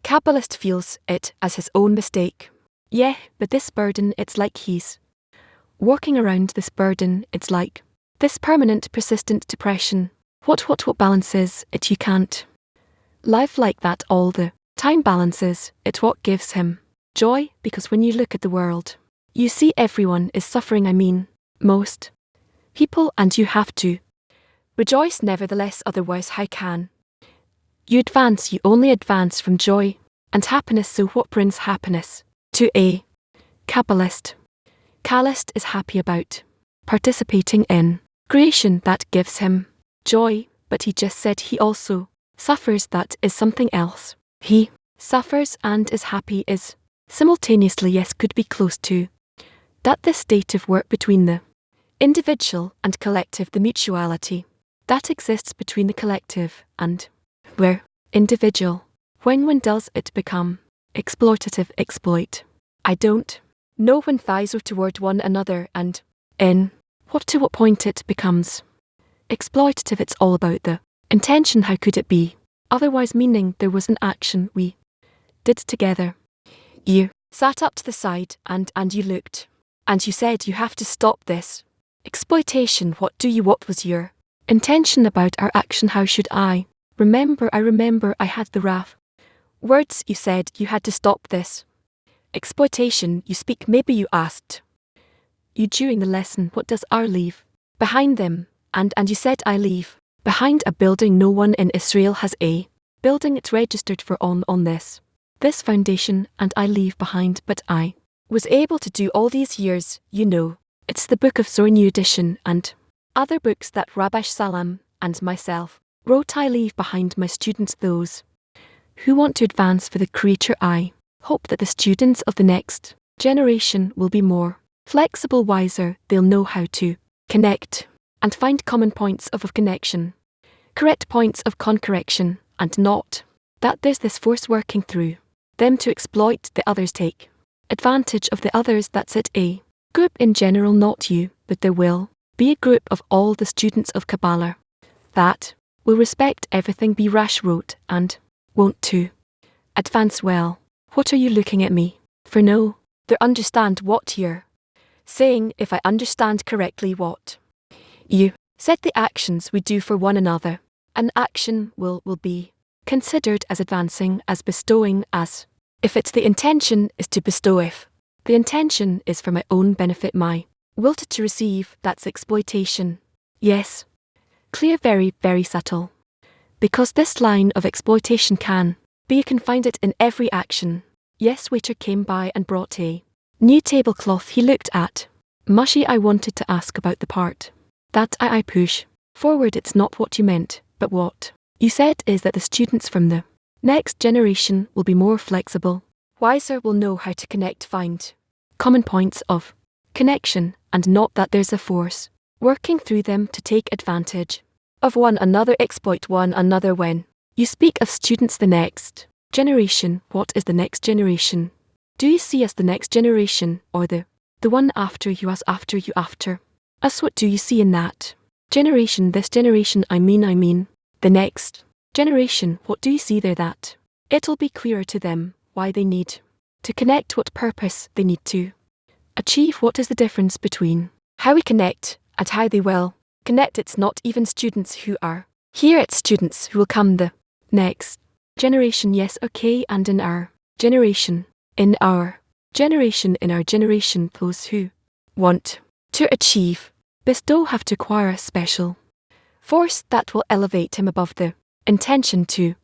Kabbalist feels it as his own mistake. Yeah, but this burden, it's like he's walking around this burden. It's like this permanent, persistent depression. What balances it? You can't live like that all the time. Balances it what gives him joy, because when you look at the world, you see everyone is suffering. I mean, most people, and you have to rejoice nevertheless, otherwise how can you advance? You only advance from joy and happiness. So what brings happiness to a Kabbalist? Kabbalist is happy about participating in creation. That gives him joy, but he just said he also suffers. That is something else. He suffers and is happy is simultaneously, yes, could be close to that. This state of work between the individual and collective, the mutuality that exists between the collective and where individual. When does it become exploitative? Exploit. I don't know when thighs are toward one another, and in to what point it becomes exploitative. It's all about the intention. How could it be otherwise? Meaning there was an action we did together. You sat up to the side and you looked and you said, you have to stop this exploitation. What was your intention about our action? How should I remember? I remember I had the wrath words. You said you had to stop this exploitation. You speak. Maybe you asked you during the lesson, what does our leave behind them? And you said, I leave behind a building. No one in Israel has a building. It's registered for on this foundation, and I leave behind. But I was able to do all these years. It's the Book of Zohar New Edition and other books that Rabbi Salam and myself wrote. I leave behind my students, those who want to advance for the Creator. I hope that the students of the next generation will be more flexible, wiser. They'll know how to connect and find common points of connection, correct points of correction, and not that there's this force working through them to exploit the others, take advantage of the others. That's it. A group in general, not you, but there will be a group of all the students of Kabbalah that will respect everything, be rash wrote, and want to advance well. What are you looking at me for? No, they understand what you're saying. If I understand correctly what you said, the actions we do for one another, an action will be considered as advancing, as bestowing, as if it's the intention is to bestow. If the intention is for my own benefit, my will to receive, that's exploitation. Yes, clear, very, very subtle. Because this line of exploitation can be, you can find it in every action. Yes, waiter came by and brought a new tablecloth. He looked at Mushy. I wanted to ask about the part that I push forward. It's not what you meant, but what you said is that the students from the next generation will be more flexible, wiser, will know how to connect, find common points of connection, and not that there's a force working through them to take advantage of one another, exploit one another. When you speak of students, the next generation, what is the next generation? Do you see as the next generation, or the one after you, as after you, after us? What do you see in that generation? This generation, I mean the next generation. What do you see there? That it'll be clearer to them why they need to connect, what purpose they need to achieve. What is the difference between how we connect and how they will connect? It's not even students who are here, it's students who will come the next generation. Yes, okay, and in our generation, those who want to achieve, bestow, have to acquire a special force that will elevate him above the intention to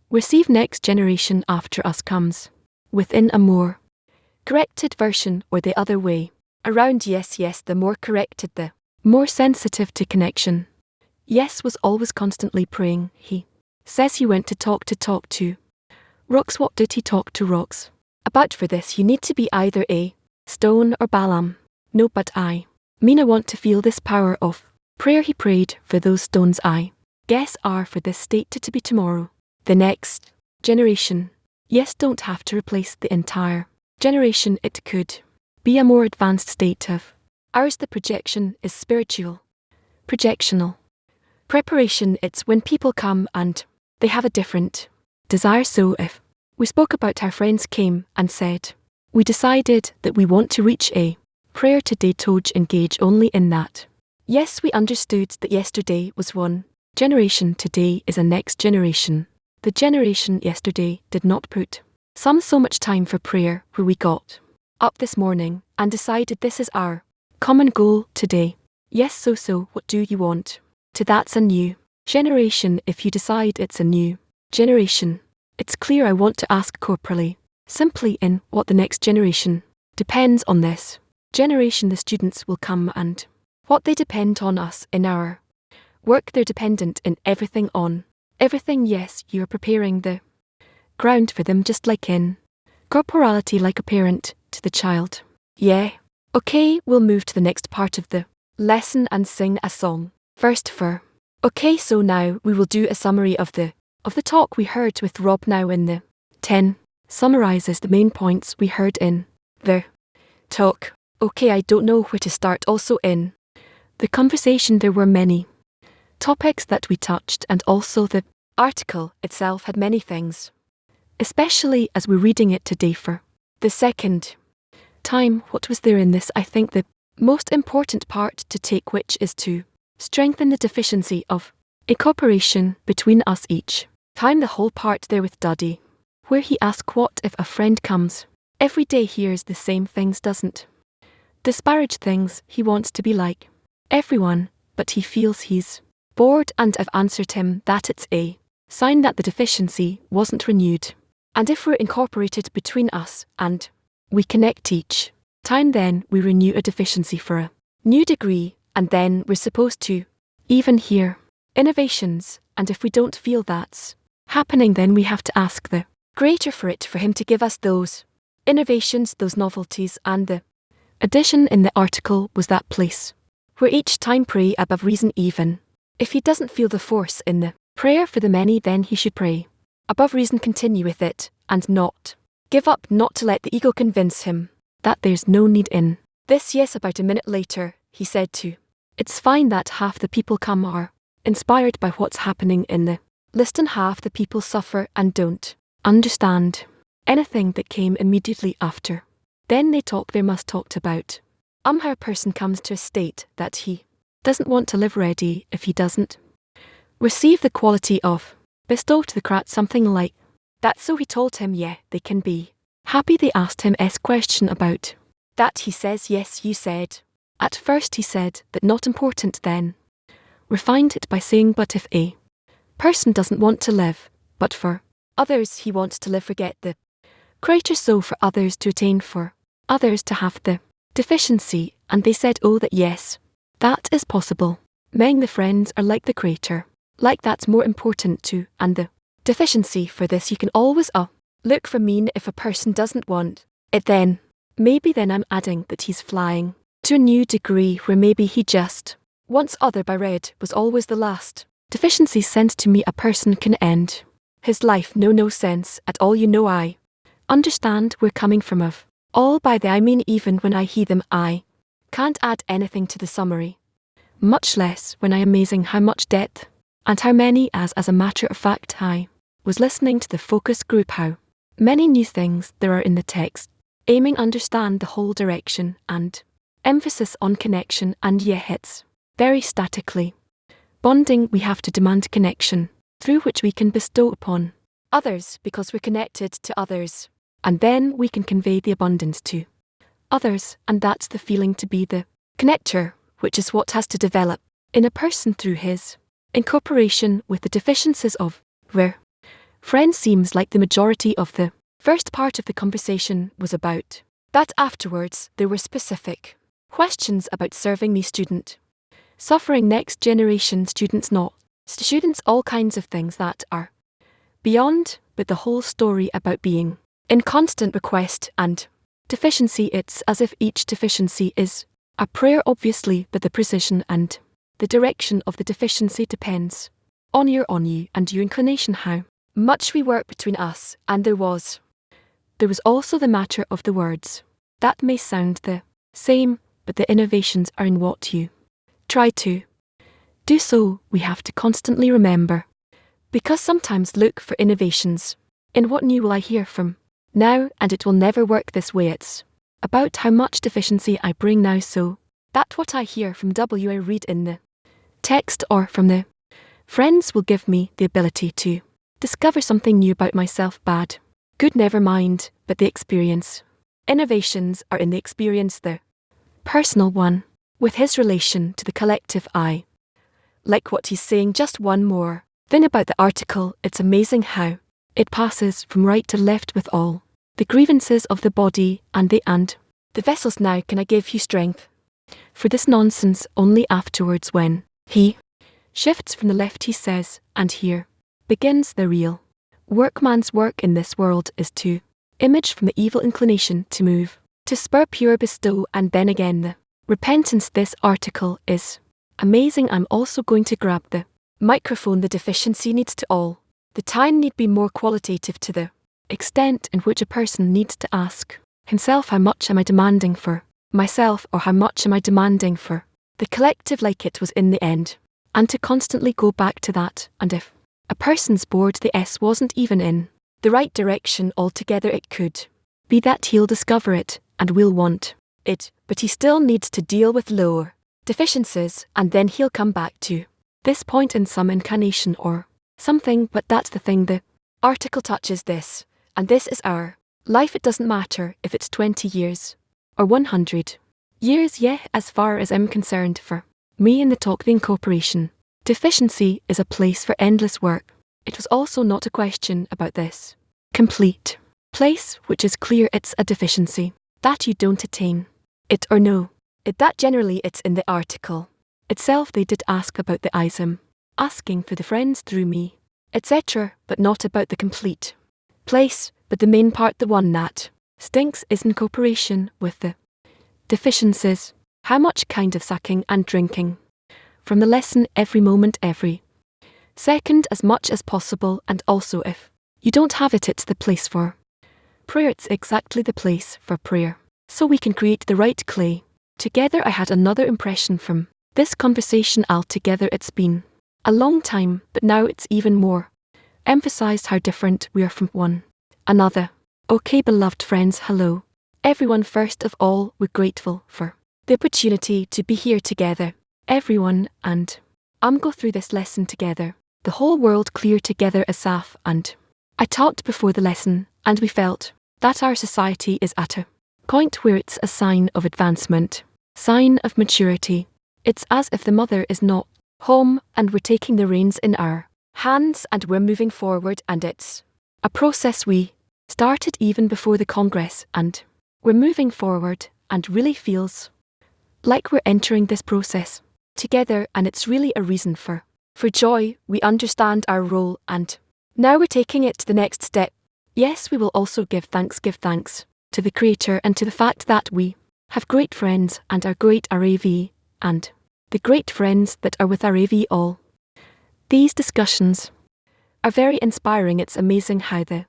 receive. Next generation after us comes within a more corrected version, or the other way around. Yes, the more corrected, the more sensitive to connection. Yes, was always constantly praying. He says he went to talk to rocks. What did he talk to rocks about? For this you need to be either a stone or Balaam. No, but I want to feel this power of prayer. He prayed for those stones I guess are for this state to be tomorrow. The next generation. Yes, don't have to replace the entire generation. It could be a more advanced state of ours. The projection is spiritual. Projectional. Preparation, it's when people come and they have a different desire. So if we spoke about our friends came and said, we decided that we want to reach a prayer today to engage only in that. Yes, we understood that yesterday was one generation, today is a next generation. The generation yesterday did not put so much time for prayer, where we got up this morning and decided this is our common goal today. Yes, so what do you want? To that's a new generation. If you decide it's a new generation, it's clear I want to ask corporally, simply in what the next generation depends on this generation. The students will come and what they depend on us in our work. They're dependent in everything on everything. Yes, you're preparing the ground for them, just like in corporality, like a parent to the child. Yeah. Okay, we'll move to the next part of the lesson and sing a song. First for. Okay, so now we will do a summary of the talk we heard with Rob. Now in the 10 summarizes the main points we heard in the talk. Okay, I don't know where to start. Also in the conversation there were many topics that we touched, and also the article itself had many things, especially as we're reading it today for the second time. What was there in this? I think the most important part to take, which is to strengthen the deficiency of a cooperation between us each time. The whole part there with Duddy, where he asks what if a friend comes every day, hears the same things, doesn't disparage things, he wants to be like everyone, but he feels he's bored, and I've answered him that it's a sign that the deficiency wasn't renewed. And if we're incorporated between us and we connect each time, then we renew a deficiency for a new degree, and then we're supposed to even hear innovations, and if we don't feel that's happening, then we have to ask the Creator for him to give us those innovations, those novelties. And the addition in the article was that place where each time pray above reason. Even if he doesn't feel the force in the prayer for the many, then he should pray above reason, continue with it, and not give up, not to let the ego convince him that there's no need in this. Yes, about a minute later, he said to it's fine that half the people come are inspired by what's happening in the list, and half the people suffer and don't understand anything that came immediately after. Then they talk, they must talked about how a person comes to a state that he doesn't want to live, ready if he doesn't receive the quality of bestow to the krat, something like that. So he told him, yeah, they can be happy. They asked him question about that. He says, yes, you said. At first he said that not important, then refined it by saying, but if a person doesn't want to live, but for others he wants to live, forget the Creator. So for others to attain, for others to have the deficiency. And they said, oh, that yes, that is possible. Meng the friends are like the Creator, like that's more important too, and the deficiency for this you can always look for mean. If a person doesn't want it, then maybe then I'm adding that he's flying to a new degree where maybe he just wants other. By red was always the last deficiency sent to me. A person can end his life no sense at all. You know, I understand where coming from of all by the I mean, even when I hear them I can't add anything to the summary, much less when I amazing how much depth and how many as a matter of fact I was listening to the focus group, how many new things there are in the text, aiming understand the whole direction and emphasis on connection. And yeah, it's very statically bonding. We have to demand connection through which we can bestow upon others, because we're connected to others, and then we can convey the abundance to others, and that's the feeling to be the connector, which is what has to develop in a person through his incorporation with the deficiencies of where friend. Seems like the majority of the first part of the conversation was about that. Afterwards there were specific questions about serving me, student suffering, next generation students, not students, all kinds of things that are beyond, but the whole story about being in constant request and Deficiency, it's as if each deficiency is a prayer, obviously, but the precision and the direction of the deficiency depends on you and your inclination, how much we work between us, and there was also the matter of the words. That may sound the same, but the innovations are in what you try to do, so we have to constantly remember. Because sometimes look for innovations in what new will I hear from now, and it will never work this way. It's about how much deficiency I bring now, so that what I hear from W I read in the text or from the friends will give me the ability to discover something new about myself, bad, good, never mind, but the experience. Innovations are in the experience, the personal one, with his relation to the collective I. Like what he's saying, just one more thing about the article, it's amazing how it passes from right to left with all the grievances of the body and the vessels. Now can I give you strength for this nonsense only afterwards, when he shifts from the left, he says, and here begins the real workman's work in this world, is to image from the evil inclination to move, to spur pure bestow, and then again the repentance. This article is amazing. I'm also going to grab the microphone. The deficiency needs to all the time need be more qualitative, to the extent in which a person needs to ask himself, how much am I demanding for myself, or how much am I demanding for the collective, like it was in the end, and to constantly go back to that. And if a person's bored, the S wasn't even in the right direction altogether, it could be that he'll discover it and will want it, but he still needs to deal with lower deficiencies, and then he'll come back to this point in some incarnation or something. But that's the thing, the article touches this, and this is our life. It doesn't matter if it's 20 years or 100 years. Yeah, as far as I'm concerned, for me in the talk, the incorporation deficiency is a place for endless work. It was also not a question about this complete place, which is clear it's a deficiency that you don't attain it or know it, that generally it's in the article itself. They did ask about the ism, asking for the friends through me, etc., but not about the complete place. But the main part, the one that stinks, is incorporation with the deficiencies. How much kind of sucking and drinking from the lesson every moment, every second, as much as possible. And also, if you don't have it, it's the place for prayer. It's exactly the place for prayer, so we can create the right clay together. I had another impression from this conversation altogether. It's been a long time, but now it's even more emphasized how different we are from one another. Okay, beloved friends, hello everyone. First of all, we're grateful for the opportunity to be here together, everyone, and go through this lesson together, the whole world clear together. Asaf and I talked before the lesson, and we felt that our society is at a point where it's a sign of advancement, sign of maturity. It's as if the mother is not home, and we're taking the reins in our hands, and we're moving forward, and it's a process we started even before the Congress, and we're moving forward, and really feels like we're entering this process together, and it's really a reason for joy. We understand our role, and now we're taking it to the next step. Yes, we will also give thanks to the Creator, and to the fact that we have great friends and are great RAV, and the great friends that are with RAV. All these discussions are very inspiring. It's amazing how the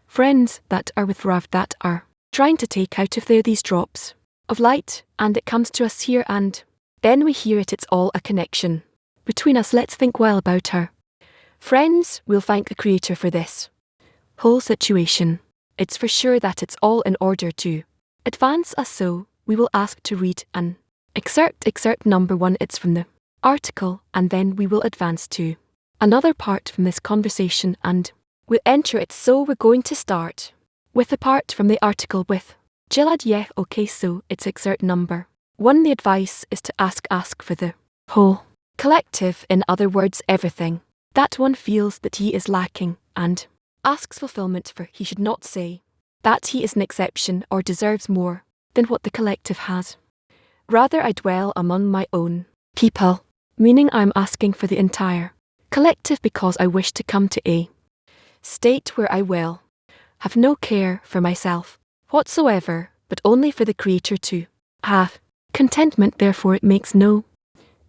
friends that are with Rav that are trying to take out of there these drops of light, and it comes to us here, and then we hear it. It's all a connection between us. Let's think well about our friends. We'll thank the Creator for this whole situation. It's for sure that it's all in order to advance us, so we will ask to read an excerpt number 1. It's from the article, and then we will advance to another part from this conversation, and we'll enter it. So we're going to start with the part from the article with Gilad. Yeah, okay, so it's excerpt number 1. The advice is to ask for the whole collective, in other words, everything that one feels that he is lacking, and asks fulfillment for. He should not say that he is an exception or deserves more than what the collective has. Rather, I dwell among my own people, meaning I'm asking for the entire collective, because I wish to come to a state where I will have no care for myself whatsoever, but only for the Creator to have contentment. Therefore it makes no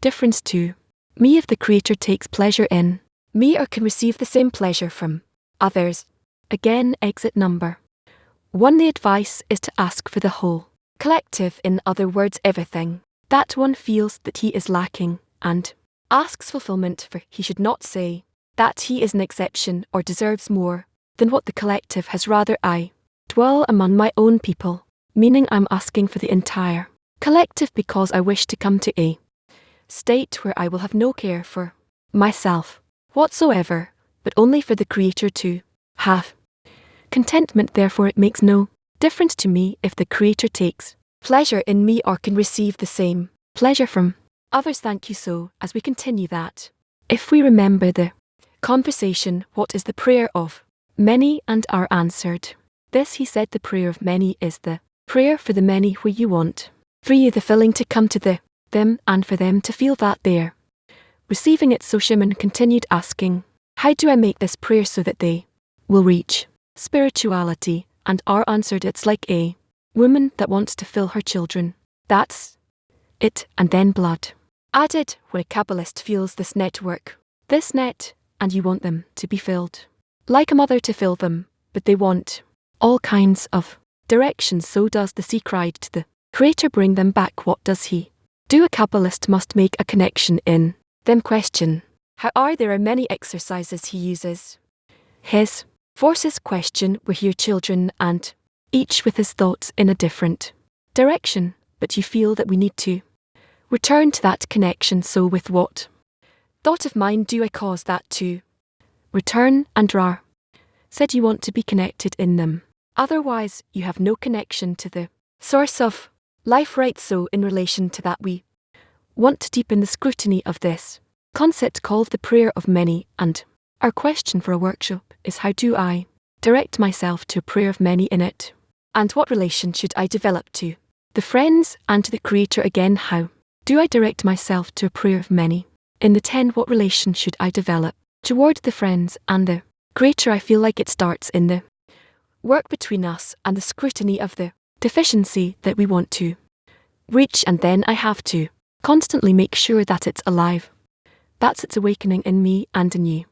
difference to me if the Creator takes pleasure in me or can receive the same pleasure from others. Again, exit number 1. The advice is to ask for the whole collective, in other words everything that one feels that he is lacking, and asks fulfillment for. He should not say that he is an exception or deserves more than what the collective has. Rather, I dwell among my own people, meaning I'm asking for the entire collective because I wish to come to a state where I will have no care for myself whatsoever, but only for the Creator to have contentment. Therefore it makes no difference to me if the Creator takes pleasure in me or can receive the same pleasure from others. Thank you. So, as we continue that, if we remember the conversation, what is the prayer of many and are answered? This, he said, the prayer of many is the prayer for the many, where you want for you the feeling to come to them and for them to feel that they're receiving it. So Shimon continued asking, how do I make this prayer so that they will reach spirituality and are answered? It's like a woman that wants to fill her children. That's it. And then blood added, when a Kabbalist feels this network, this net, and you want them to be filled like a mother to fill them, but they want all kinds of directions. So does the sea cried to the Creator, bring them back. What does he do? A Kabbalist must make a connection in them. Question, how are? There are many exercises he uses. His forces. Question, we're here children, and each with his thoughts in a different direction, but you feel that we need to return to that connection. So with what thought of mine do I cause that to return? And Ra said you want to be connected in them, otherwise you have no connection to the source of life. Right, so in relation to that we want to deepen the scrutiny of this concept called the prayer of many, and our question for a workshop is, how do I direct myself to a prayer of many in it? And what relation should I develop to the friends and to the Creator? Again, how do I direct myself to a prayer of many in the 10? What relation should I develop toward the friends and the Creator? I feel like it starts in the work between us and the scrutiny of the deficiency that we want to reach, and then I have to constantly make sure that it's alive. That's its awakening in me and in you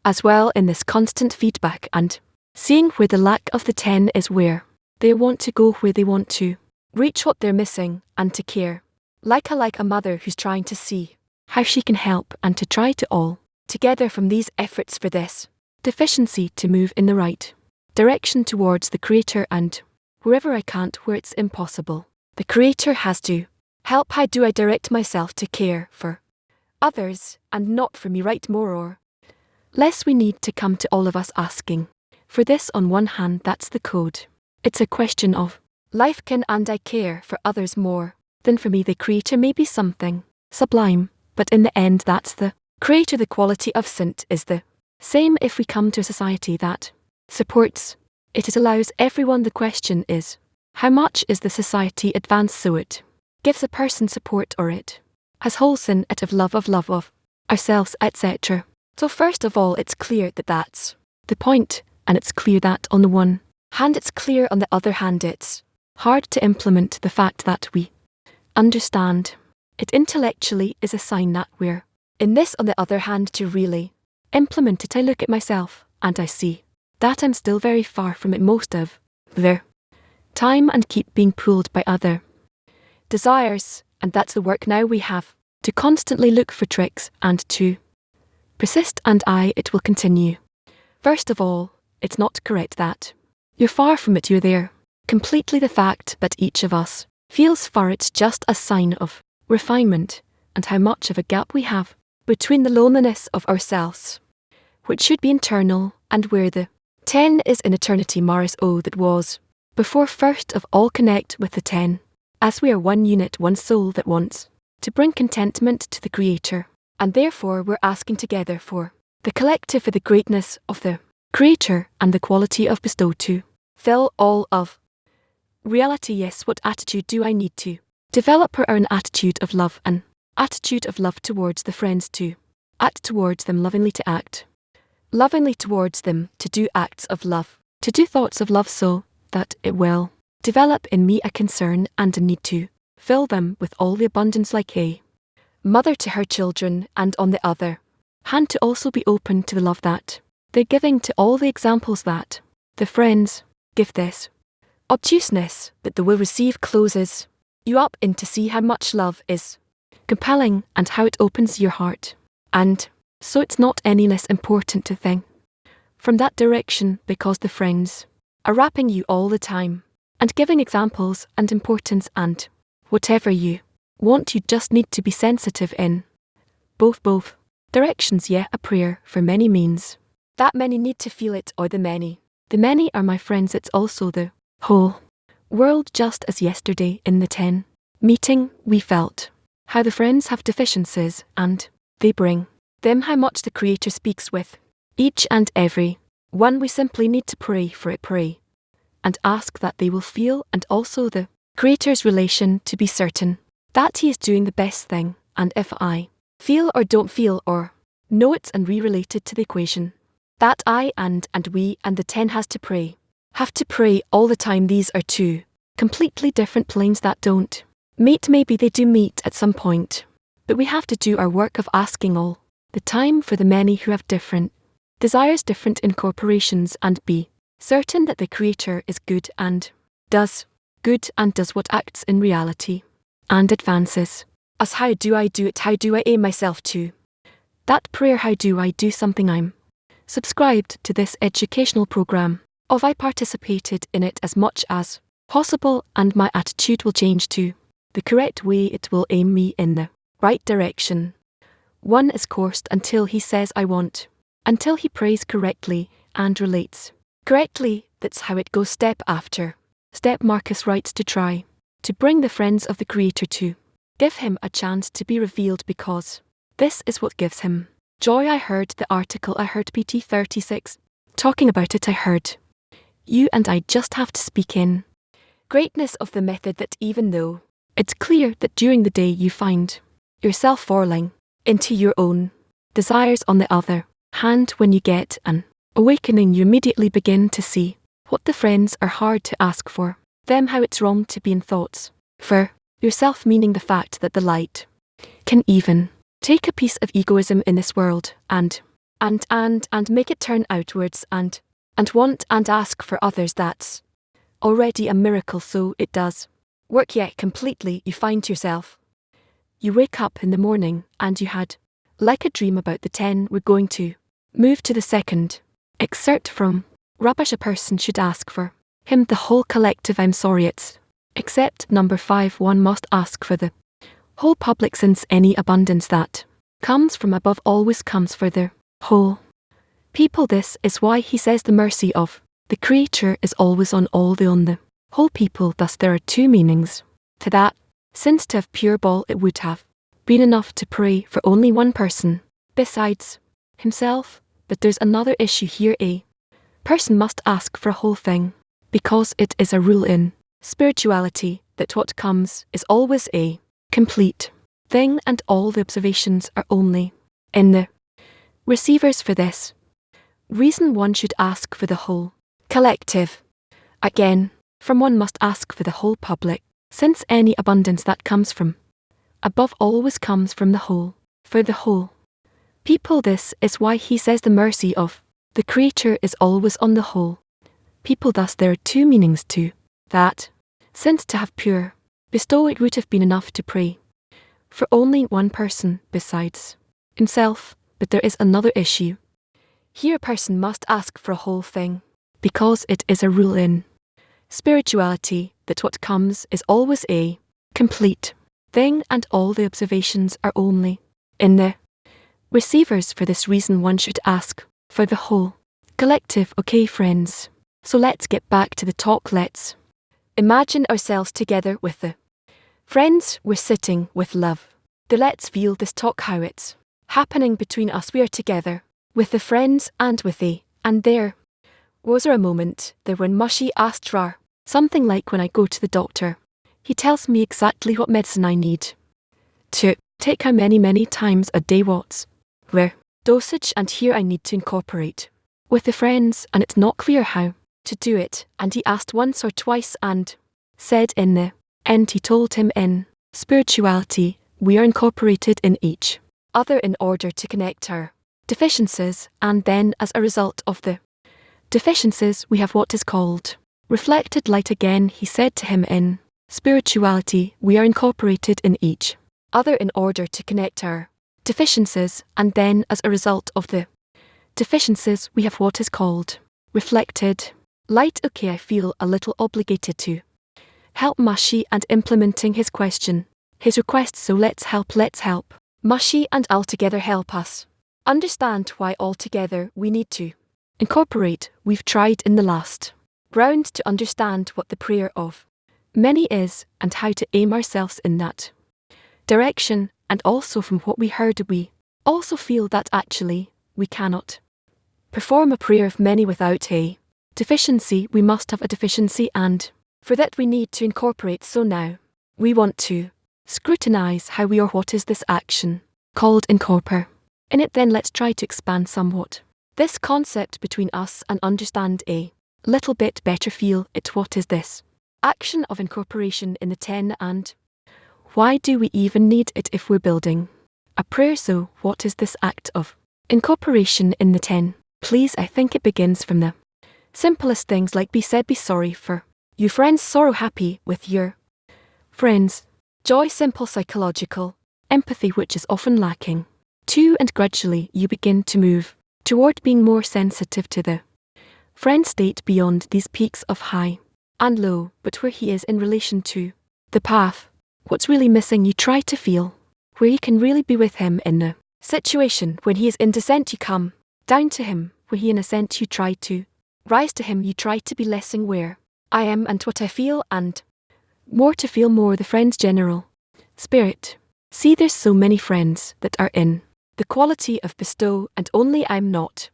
as well, in this constant feedback and seeing where the lack of the 10 is, where they want to go, where they want to reach what they're missing, and to care like a mother who's trying to see how she can help and to try to all together from these efforts for this deficiency to move in the right direction towards the Creator. And wherever I can't, where it's impossible, the Creator has to help. How do I direct myself to care for others and not for me? Right, more or less we need to come to all of us asking for this. On one hand, that's the code. It's a question of life. Can and I care for others more than for me? The Creator may be something sublime, but in the end that's the Creator. The quality of Sint is the same. If we come to a society that supports it, it allows everyone. The question is, how much is the society advanced so it gives a person support, or it has wholesome it of love of ourselves, etc. So first of all, it's clear that that's the point, and it's clear that on the one hand it's clear, on the other hand it's hard to implement. The fact that we understand it intellectually is a sign that we're in this. On the other hand, to really implement it, I look at myself and I see that I'm still very far from it most of the time, and keep being pulled by other desires. And that's the work now we have to constantly look for tricks and to persist, and it will continue. First of all, it's not correct that you're far from it. You're there completely. The fact that each of us feels far, it's just a sign of refinement and how much of a gap we have between the loneliness of ourselves, which should be internal, and where the 10 is in eternity. Maris, oh, that was before. First of all, connect with the 10, as we are one unit, one soul that wants to bring contentment to the Creator, and therefore we're asking together for the collective, for the greatness of the Creator and the quality of bestow to fill all of reality. Yes, what attitude do I need to develop? An attitude of love, an attitude of love towards the friends, to act towards them lovingly, to act lovingly towards them, to do acts of love, to do thoughts of love, so that it will develop in me a concern and a need to fill them with all the abundance like a mother to her children, and on the other hand to also be open to the love that they're giving, to all the examples that the friends give. This obtuseness that they will receive closes you up in to see how much love is compelling and how it opens your heart. And so it's not any less important to think from that direction, because the friends are wrapping you all the time and giving examples and importance, and whatever you want, you just need to be sensitive in both directions. Yeah, a prayer for many means that many need to feel it, or the many are my friends. It's also the whole world. Just as yesterday in the 10 meeting we felt how the friends have deficiencies, and they bring them how much the Creator speaks with each and every one. We simply need to pray for it, pray and ask that they will feel, and also the Creator's relation, to be certain that He is doing the best thing. And if I feel or don't feel or know it's and re-related to the equation that I and we and the 10 have to pray all the time, these are two completely different planes that don't meet. Maybe they do meet at some point, but we have to do our work of asking all the time for the many who have different desires, different incorporations, and be certain that the Creator is good and does what acts in reality and advances us. How do I do it? How do I aim myself to that prayer? How do I do something? I'm subscribed to this educational program of I participated in it as much as possible, and my attitude will change to the correct way. It will aim me in the right direction. One is coursed until he says I want, until he prays correctly and relates correctly. That's how it goes step after step. Marcus writes to try to bring the friends of the Creator to give him a chance to be revealed, because this is what gives him joy. I heard the article, I heard PT 36 talking about it. I heard you and I just have to speak in greatness of the method, that even though it's clear that during the day you find yourself falling into your own desires, on the other hand, when you get an awakening, you immediately begin to see what the friends are hard to ask for them, how it's wrong to be in thoughts for yourself, meaning the fact that the light can even take a piece of egoism in this world and make it turn outwards and want and ask for others. That's already a miracle. So it does work, yet completely. You find yourself, you wake up in the morning and you had like a dream about the 10. We're going to move to the second excerpt from Rubbish. A person should ask for him the whole collective. I'm sorry, it's except number 5. One must ask for the whole public, since any abundance that comes from above always comes for the whole people. This is why he says the mercy of the Creator is always on all the whole people. Thus there are two meanings to that, since to have pure ball it would have been enough to pray for only one person besides himself, but there's another issue here. A person must ask for a whole thing, because it is a rule in spirituality that what comes is always a complete thing, and all the observations are only in the receivers. For this reason one should ask for the whole collective. Again, from one must ask for the whole public, since any abundance that comes from above always comes from the whole, for the whole people. This is why he says the mercy of the Creator is always on the whole people. Thus there are two meanings to that, since to have pure bestow it would have been enough to pray for only one person besides himself, but there is another issue here. A person must ask for a whole thing, because it is a rule in spirituality that what comes is always a complete thing, and all the observations are only in the receivers. For this reason one should ask for the whole collective. Okay friends, so let's get back to the talk. Let's imagine ourselves together with the friends. We're sitting with love. Let's feel this talk, how it's happening between us. We are together with the friends and with the, and there was there a moment there when Mushy asked Rar something like, when I go to the doctor, he tells me exactly what medicine I need to take, how many times a day, what's where dosage, and here I need to incorporate with the friends, and it's not clear how to do it. And he asked once or twice, and said in the end he told him in spirituality, we are incorporated in each other in order to connect our deficiencies, and then as a result of the deficiencies we have what is called reflected light. Again he said to him in spirituality, we are incorporated in each other in order to connect our deficiencies, and then as a result of the deficiencies we have what is called reflected light. Okay, I feel a little obligated to help Mushy and implementing his request, so let's help Mushy and altogether help us understand why altogether we need to incorporate. We've tried in the last round to understand what the prayer of many is and how to aim ourselves in that direction, and also from what we heard we also feel that actually we cannot perform a prayer of many without a deficiency. We must have a deficiency, and for that we need to incorporate. So now we want to scrutinize how we are. What is this action called incorpore? In it then let's try to expand somewhat this concept between us and understand a little bit better. Feel it. What is this action of incorporation in the 10, and why do we even need it if we're building a prayer? So what is this act of incorporation in the 10? Please, I think it begins from the simplest things like be said, be sorry for your friends' sorrow, happy with your friends' joy, simple psychological empathy which is often lacking too, and gradually you begin to move toward being more sensitive to the friend state beyond these peaks of high and low, but where he is in relation to the path. What's really missing, you try to feel where you can really be with him in the situation. When he is in descent you come down to him, where he in ascent you try to rise to him. You try to be lessing where I am and what I feel, and more to feel more the friend's general spirit. See, there's so many friends that are in the quality of bestow, and only I'm not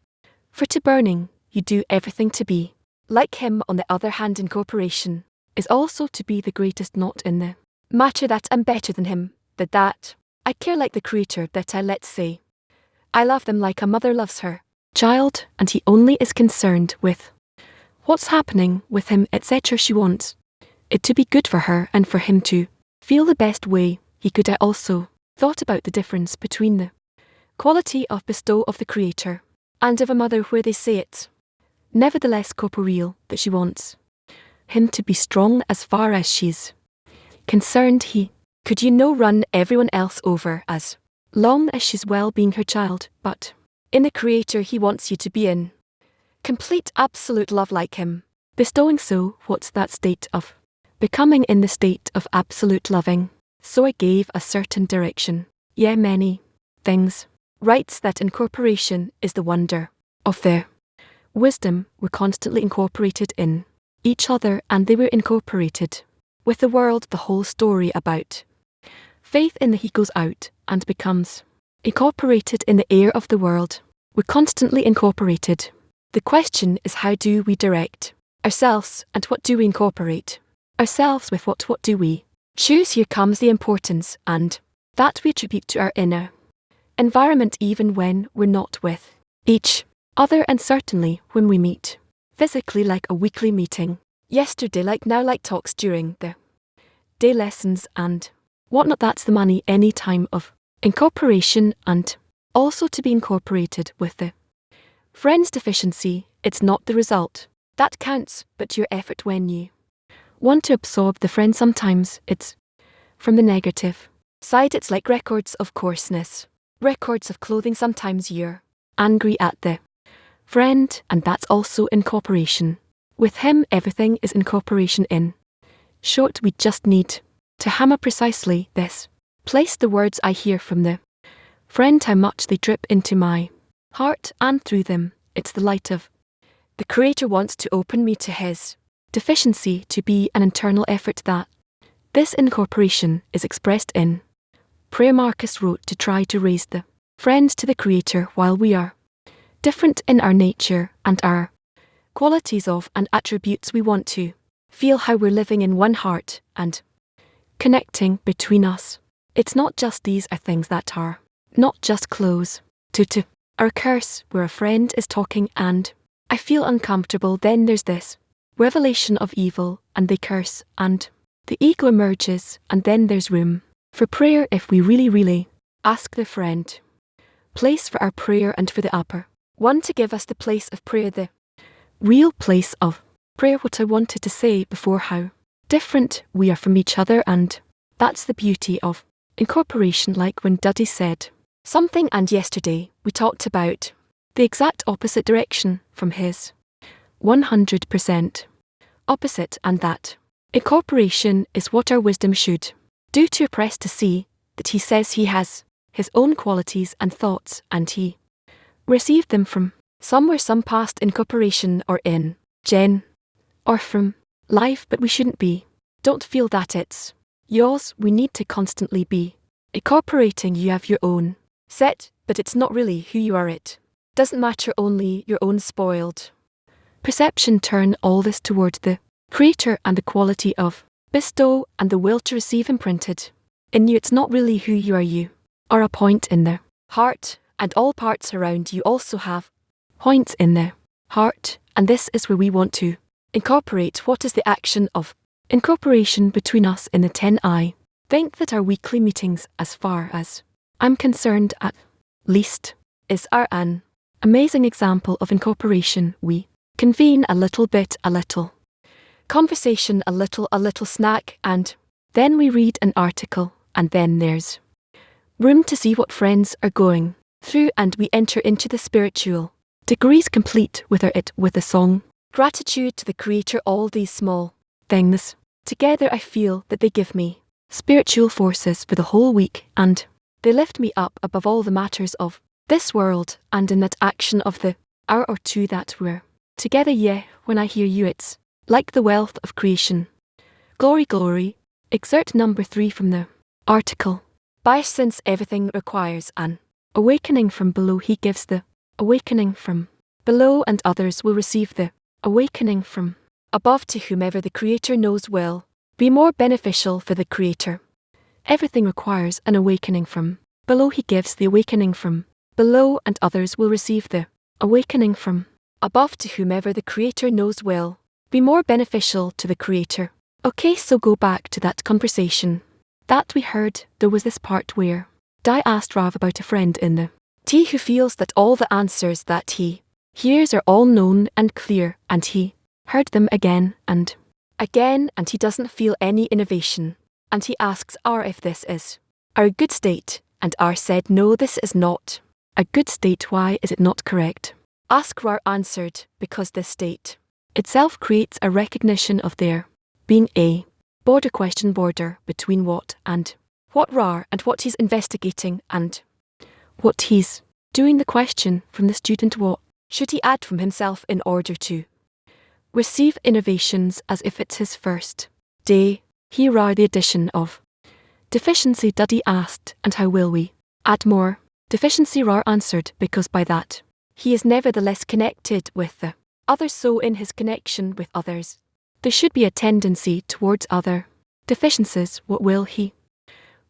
for to burning. You do everything to be like him. On the other hand, incorporation is also to be the greatest, not in the matter that I'm better than him, that I care like the creator, that let's say I love them like a mother loves her child, and he only is concerned with what's happening with him, etc. She wants it to be good for her and for him to feel the best way he could. I also thought about the difference between the quality of bestow of the creator and of a mother, where they say it nevertheless corporeal, that she wants him to be strong as far as she's concerned. He could run everyone else over as long as she's well being her child, but in the creator he wants you to be in complete absolute love like him, bestowing. So what's that state of becoming in the state of absolute loving? So I gave a certain direction. Yeah, many things writes that incorporation is the wonder of their wisdom. Were constantly incorporated in each other, and they were incorporated with the world. The whole story about faith in the he goes out and becomes incorporated in the air of the world. We're constantly incorporated. The question is, how do we direct ourselves, and what do we incorporate ourselves with? What do we choose? Here comes the importance, and that we attribute to our inner environment, even when we're not with each other, and certainly when we meet physically, like a weekly meeting, yesterday, like now, like talks during the day, lessons and whatnot. That's the money, any time of incorporation, and also to be incorporated with the friend's deficiency. It's not the result that counts, but your effort when you want to absorb the friend. Sometimes it's from the negative side. It's like records of coarseness, records of clothing. Sometimes you're angry at the friend, and that's also incorporation. With him, everything is incorporation. In short, we just need to hammer precisely this place the words I hear from the friend, how much they drip into my heart, and through them it's the light of the creator wants to open me to his deficiency, to be an internal effort. That this incorporation is expressed in prayer. Marcus wrote to try to raise the friend to the creator while we are different in our nature and our qualities of and attributes. We want to feel how we're living in one heart and connecting between us. It's not just these are things that are not just close to our curse, where a friend is talking and I feel uncomfortable. Then there's this revelation of evil, and they curse, and The ego emerges, and then there's room for prayer if we really ask the friend. Place for our prayer and for the upper one to give us the place of prayer, the real place of prayer. What I wanted to say before, how different we are from each other, and that's the beauty of incorporation. Like when Duddy said something, and yesterday we talked about the exact opposite direction from his 100% opposite, and that incorporation is what our wisdom should do to oppress, to see that he says he has his own qualities and thoughts, and he received them from somewhere, some past incorporation, or in Jen, or from life, but we shouldn't be. Don't feel that it's yours. We need to constantly be incorporating. You have your own set, but it's not really who you are. It doesn't matter, only your own spoiled perception. Turn all this toward the Creator and the quality of bestow and the will to receive imprinted in you. It's not really who you are. You are a point in the heart, and all parts around you also have points in the heart, and this is where we want to incorporate. What is the action of incorporation between us in the 10? I think that our weekly meetings, as far as I'm concerned at least, are an amazing example of incorporation. We convene a little bit, a little conversation, a little snack, and then we read an article, and then there's room to see what friends are going through, and we enter into the spiritual degrees complete with with a song. Gratitude to the Creator. All these small things together, I feel that they give me spiritual forces for the whole week, and they lift me up above all the matters of this world, and in that action of the hour or two that we're together. Yeah, when I hear you, it's like the wealth of creation. Glory, glory. Excerpt number 3 from the article. By since everything requires an awakening from below, he gives the awakening from below, and others will receive the awakening from above. To whomever the Creator knows will be more beneficial for the Creator. Everything requires an awakening from below. He gives the awakening from below, and others will receive the awakening from above. To whomever the Creator knows will be more beneficial to the Creator. Okay, so go back to that conversation that we heard. There was this part where Di asked Rav about a friend in the tea who feels that all the answers that he hears are all known and clear, and he heard them again, and he doesn't feel any innovation. And he asks R if this is our good state, and R said no, this is not a good state. Why is it not correct? Ask R answered, because this state itself creates a recognition of there being a border between what Ra and what he's investigating and what he's doing. The question from the student: what should he add from himself in order to receive innovations, as if it's his first day? Here are the addition of deficiency. Duddy asked, and how will we add more deficiency? Ra answered, because by that he is nevertheless connected with the others, so in his connection with others there should be a tendency towards other deficiencies. What will he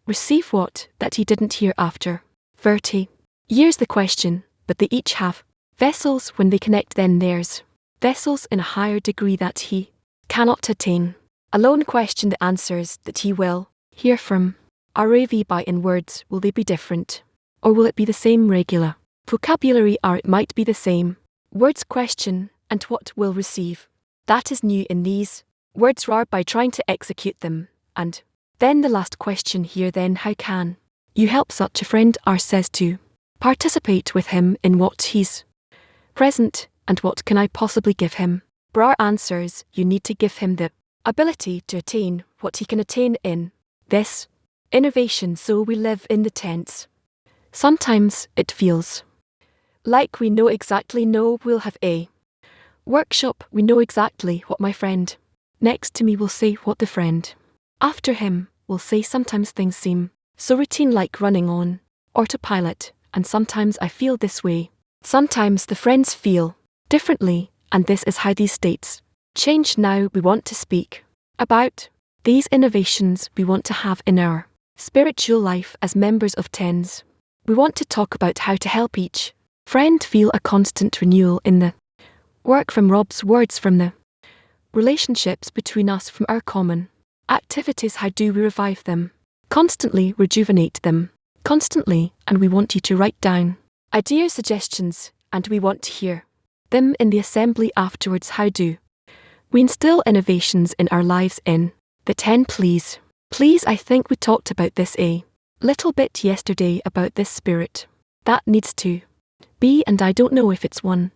receive? What that he didn't hear after 30 years? The question, but they each have vessels. When they connect, then there's vessels in a higher degree that he cannot attain alone. Question: the answers that he will hear from Rav by in words, will they be different, or will it be the same regular vocabulary, or it might be the same words? Question: and what will receive that is new in these words Ra by trying to execute them? And then the last question here, then how can you help such a friend? R says to participate with him in what he's present, and what can I possibly give him? Brar answers, you need to give him the ability to attain what he can attain in this innovation. So we live in the tense. Sometimes it feels like we know exactly. No, we'll have a workshop. We know exactly what my friend next to me will say, what the friend after him will say. Sometimes things seem so routine, like running on autopilot, and sometimes I feel this way. Sometimes the friends feel differently, and this is how these states change. Now we want to speak about these innovations we want to have in our spiritual life as members of tens. We want to talk about how to help each friend feel a constant renewal in the work. From Rob's words, from the relationships between us, from our common Activities, how do we revive them? Constantly rejuvenate them. Constantly, and we want you to write down ideas, suggestions, and we want to hear them in the assembly afterwards. How do we instill innovations in our lives in the 10 please? Please, I think we talked about this a little bit yesterday about this spirit. That needs to be, and I don't know if it's one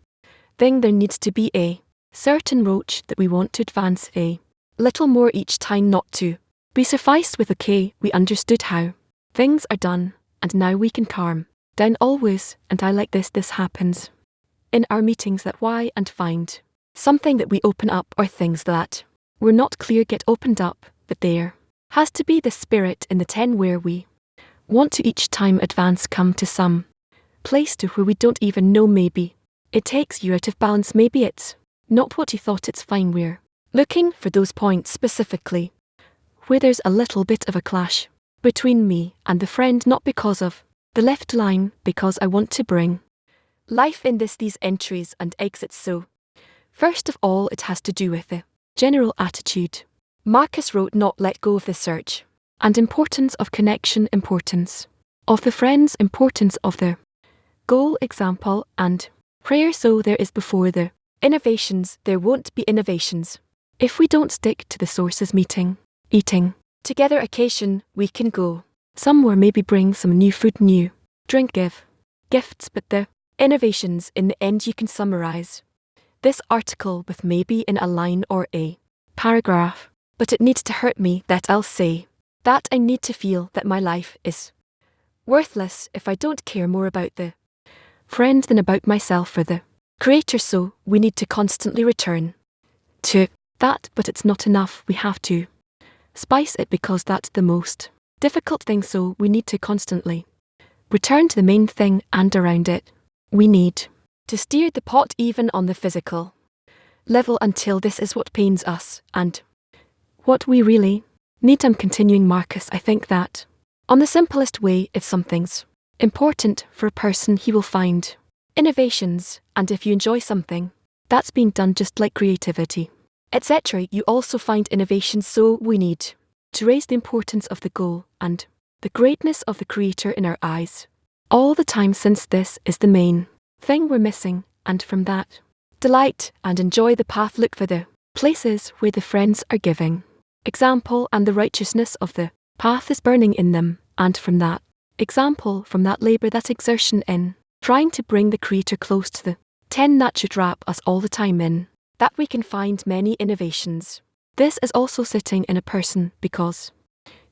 thing, there needs to be a certain roach that we want to advance a little more each time, not to be sufficed with okay, we understood how things are done, and now we can calm down always, and I like this happens in our meetings, that why and find something that we open up, or things that were not clear get opened up, but there has to be the spirit in the 10 where we want to each time advance, come to some place to where we don't even know, maybe it takes you out of balance, maybe it's not what you thought, it's fine, we're looking for those points specifically where there's a little bit of a clash between me and the friend, not because of the left line, because I want to bring life in these entries and exits. So first of all, it has to do with the general attitude. Marcus wrote, not let go of the search and importance of connection, importance of the friends, importance of the goal, example, and prayer. So there is before the innovations, there won't be innovations if we don't stick to the sources. Meeting, eating together, occasion, we can go somewhere, maybe bring some new food, new drink, give gifts, but the innovations in the end, you can summarize this article with maybe in a line or a paragraph, but it needs to hurt me that I'll say that I need to feel that my life is worthless if I don't care more about the friend than about myself for the creator. So we need to constantly return to that, but it's not enough, we have to spice it, because that's the most difficult thing. So we need to constantly return to the main thing, and around it we need to steer the pot even on the physical level until this is what pains us and what we really need. I'm continuing, Marcus, I think that on the simplest way, if something's important for a person, he will find innovations, and if you enjoy something that's being done, just like creativity, etc., you also find innovations. So we need to raise the importance of the goal and the greatness of the creator in our eyes all the time, since this is the main thing we're missing, and from that delight and enjoy the path, look for the places where the friends are giving example and the righteousness of the path is burning in them, and from that example, from that labour, that exertion in trying to bring the creator close to the 10, that should wrap us all the time in that we can find many innovations. This is also sitting in a person, because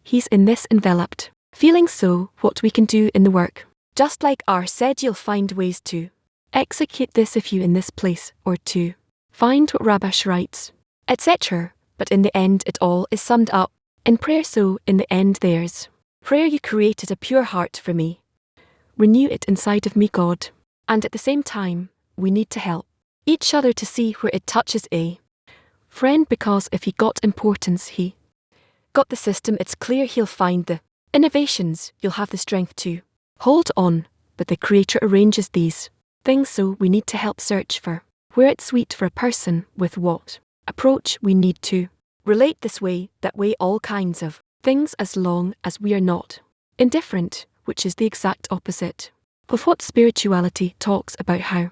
he's in this enveloped feeling. So what we can do in the work, just like R said, you'll find ways to execute this if you in this place, or to find what Rabash writes, etc. But in the end, it all is summed up in prayer. So in the end, there's prayer. You created a pure heart for me, renew it inside of me, God. And at the same time, we need to help each other to see where it touches a friend, because if he got importance, he got the system, it's clear he'll find the innovations, you'll have the strength to hold on, but the creator arranges these things. So we need to help search for where it's sweet for a person, with what approach we need to relate this way, that way, all kinds of things, as long as we are not indifferent, which is the exact opposite of what spirituality talks about, how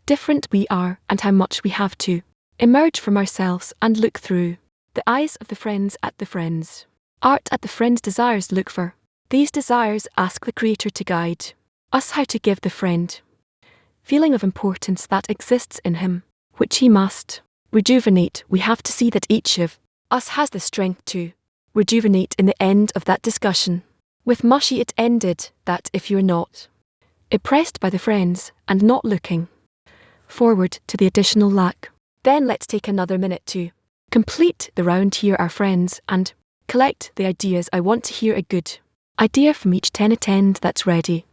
different we are and how much we have to emerge from ourselves and look through the eyes of the friends at the friends' art, at the friends' desires, look for these desires, ask the creator to guide us how to give the friend feeling of importance that exists in him, which he must rejuvenate. We have to see that each of us has the strength to rejuvenate. In the end of that discussion with Mushy, it ended that if you're not oppressed by the friends and not looking forward to the additional lack, then let's take another minute to complete the round here, our friends, and collect the ideas. I want to hear a good idea from each 10 attend that's ready.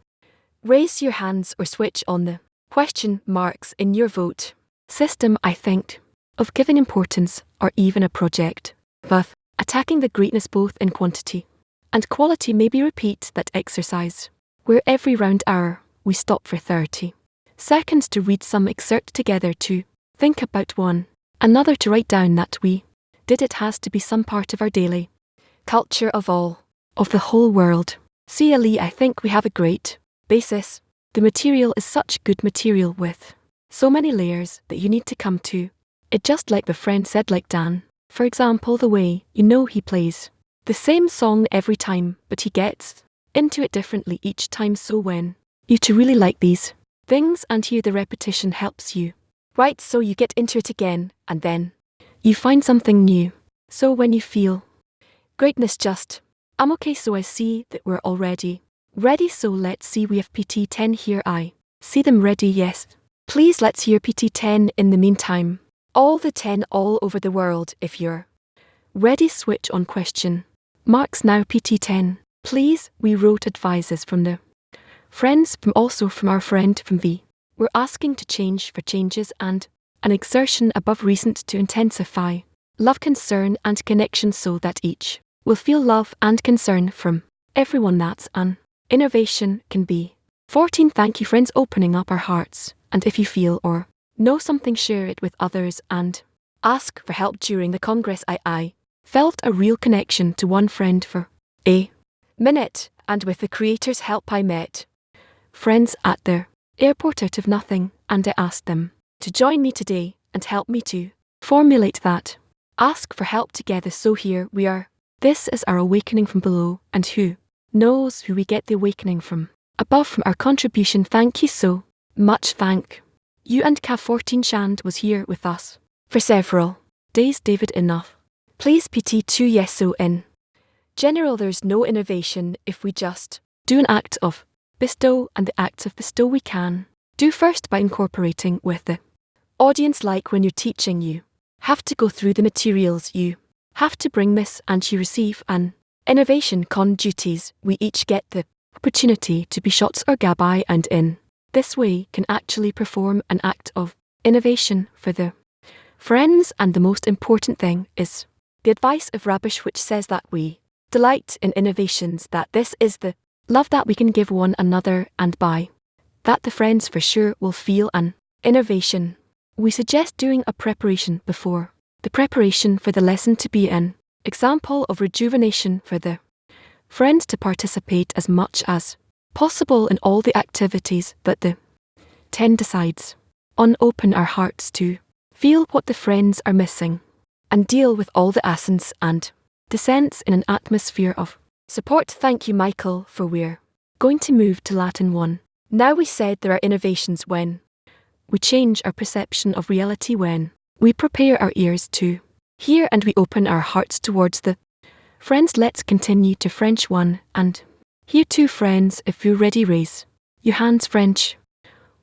Raise your hands or switch on the question marks in your vote system. I think of giving importance, or even a project of attacking the greatness both in quantity and quality. Maybe repeat that exercise where every round hour we stop for 30 seconds to read some excerpt together, to think about one another, to write down that we did it has to be some part of our daily culture of the whole world. See Ali, I think we have a great basis. The material is such good material with so many layers that you need to come to it, just like the friend said, like Dan. For example, the way he plays the same song every time, but he gets into it differently each time. So when you to really like these things and hear the repetition helps you, right? So you get into it again and then you find something new. So when you feel greatness, just I'm okay. So I see that we're already ready. So let's see, we have PT10 here. I see them ready. Yes. Please let's hear PT10 in the meantime. All the 10 all over the world. If you're ready, switch on question marks now. PT10. Please, we wrote advices from the friends, from also from our friend from V. We're asking to change for changes and an exertion above recent to intensify love, concern and connection so that each will feel love and concern from everyone. That's an innovation can be 14. Thank you friends, opening up our hearts, and if you feel or know something, share it with others and ask for help. During the Congress I felt a real connection to one friend for a minute, and with the creator's help I met friends at their airport out of nothing, and I asked them to join me today and help me to formulate that ask for help together. So here we are. This is our awakening from below, and who knows who we get the awakening from above from our contribution. Thank you so much. Thank you. And Cav 14 Shand was here with us for several days. David, enough please. PT2. Yes, so in general there's no innovation if we just do an act of bestow, and the acts of bestow we can do first by incorporating with the audience. Like when you're teaching, you have to go through the materials, you have to bring this, and you receive an innovation con duties. We each get the opportunity to be shots or gabai, and in this way can actually perform an act of innovation for the friends. And the most important thing is the advice of Rabish, which says that we delight in innovations, that this is the love that we can give one another, and by that the friends for sure will feel an innovation. We suggest doing a preparation before the preparation for the lesson to be an example of rejuvenation for the friends to participate as much as possible in all the activities that the 10 decides on. Open our hearts to feel what the friends are missing and deal with all the essence and descents in an atmosphere of support. Thank you, Michael, for we're going to move to Latin 1. Now, we said there are innovations when we change our perception of reality, when we prepare our ears to hear and we open our hearts towards the friends. Let's continue to French 1 and here two friends. If you're ready, raise your hands. French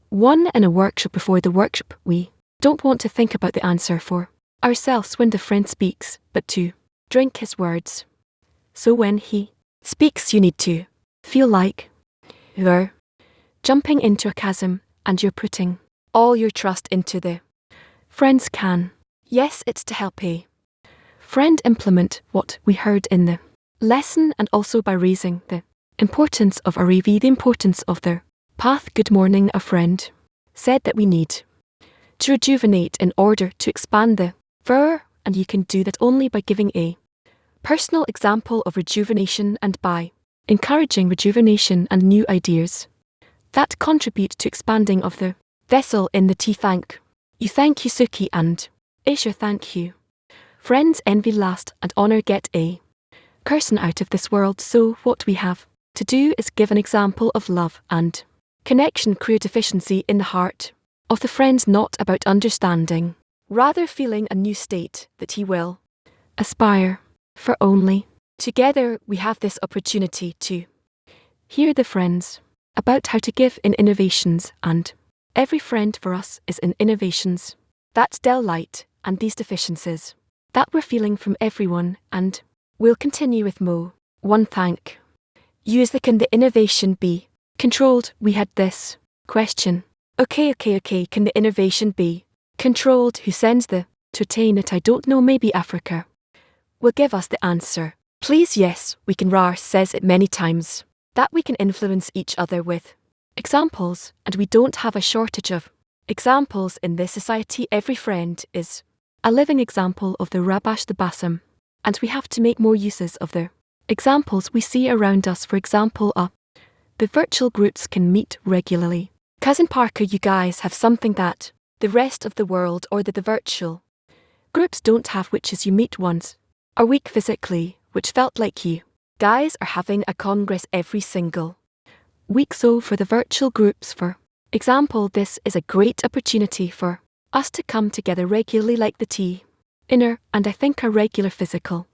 1. In a workshop, before the workshop, we don't want to think about the answer for ourselves when the friend speaks, but to drink his words. So when he speaks, you need to feel like you're jumping into a chasm and you're putting all your trust into the friends can. Yes, it's to help a friend implement what we heard in the lesson, and also by raising the importance of our EV, the importance of their path. Good morning. A friend said that we need to rejuvenate in order to expand the fur, and you can do that only by giving a personal example of rejuvenation and by encouraging rejuvenation and new ideas that contribute to expanding of the vessel in the tea. Thank you, Suki, and Aisha. Thank you. Friends, envy last and honor get a person out of this world. So what we have to do is give an example of love and connection, create efficiency in the heart of the friends, not about understanding, rather feeling a new state that he will aspire for. Only together we have this opportunity to hear the friends about how to give in innovations, and every friend for us is in innovations. That's delight and these deficiencies that we're feeling from everyone, and we'll continue with Mo. 1. Thank you. Is can the innovation be controlled? We had this question. Okay. Can the innovation be controlled? Who sends to attain it? I don't know, maybe Africa will give us the answer. Please. Yes, we can. Rar says it many times that we can influence each other with examples, and we don't have a shortage of examples in this society. Every friend is a living example of the Rabash the Bassam, and we have to make more uses of the examples we see around us. For example, the virtual groups can meet regularly. Cousin Parker, you guys have something that the rest of the world or the virtual groups don't have, which is you meet once a week physically, which felt like you guys are having a congress every single week. So for the virtual groups, for example, this is a great opportunity for us to come together regularly like the inner, and I think our regular physical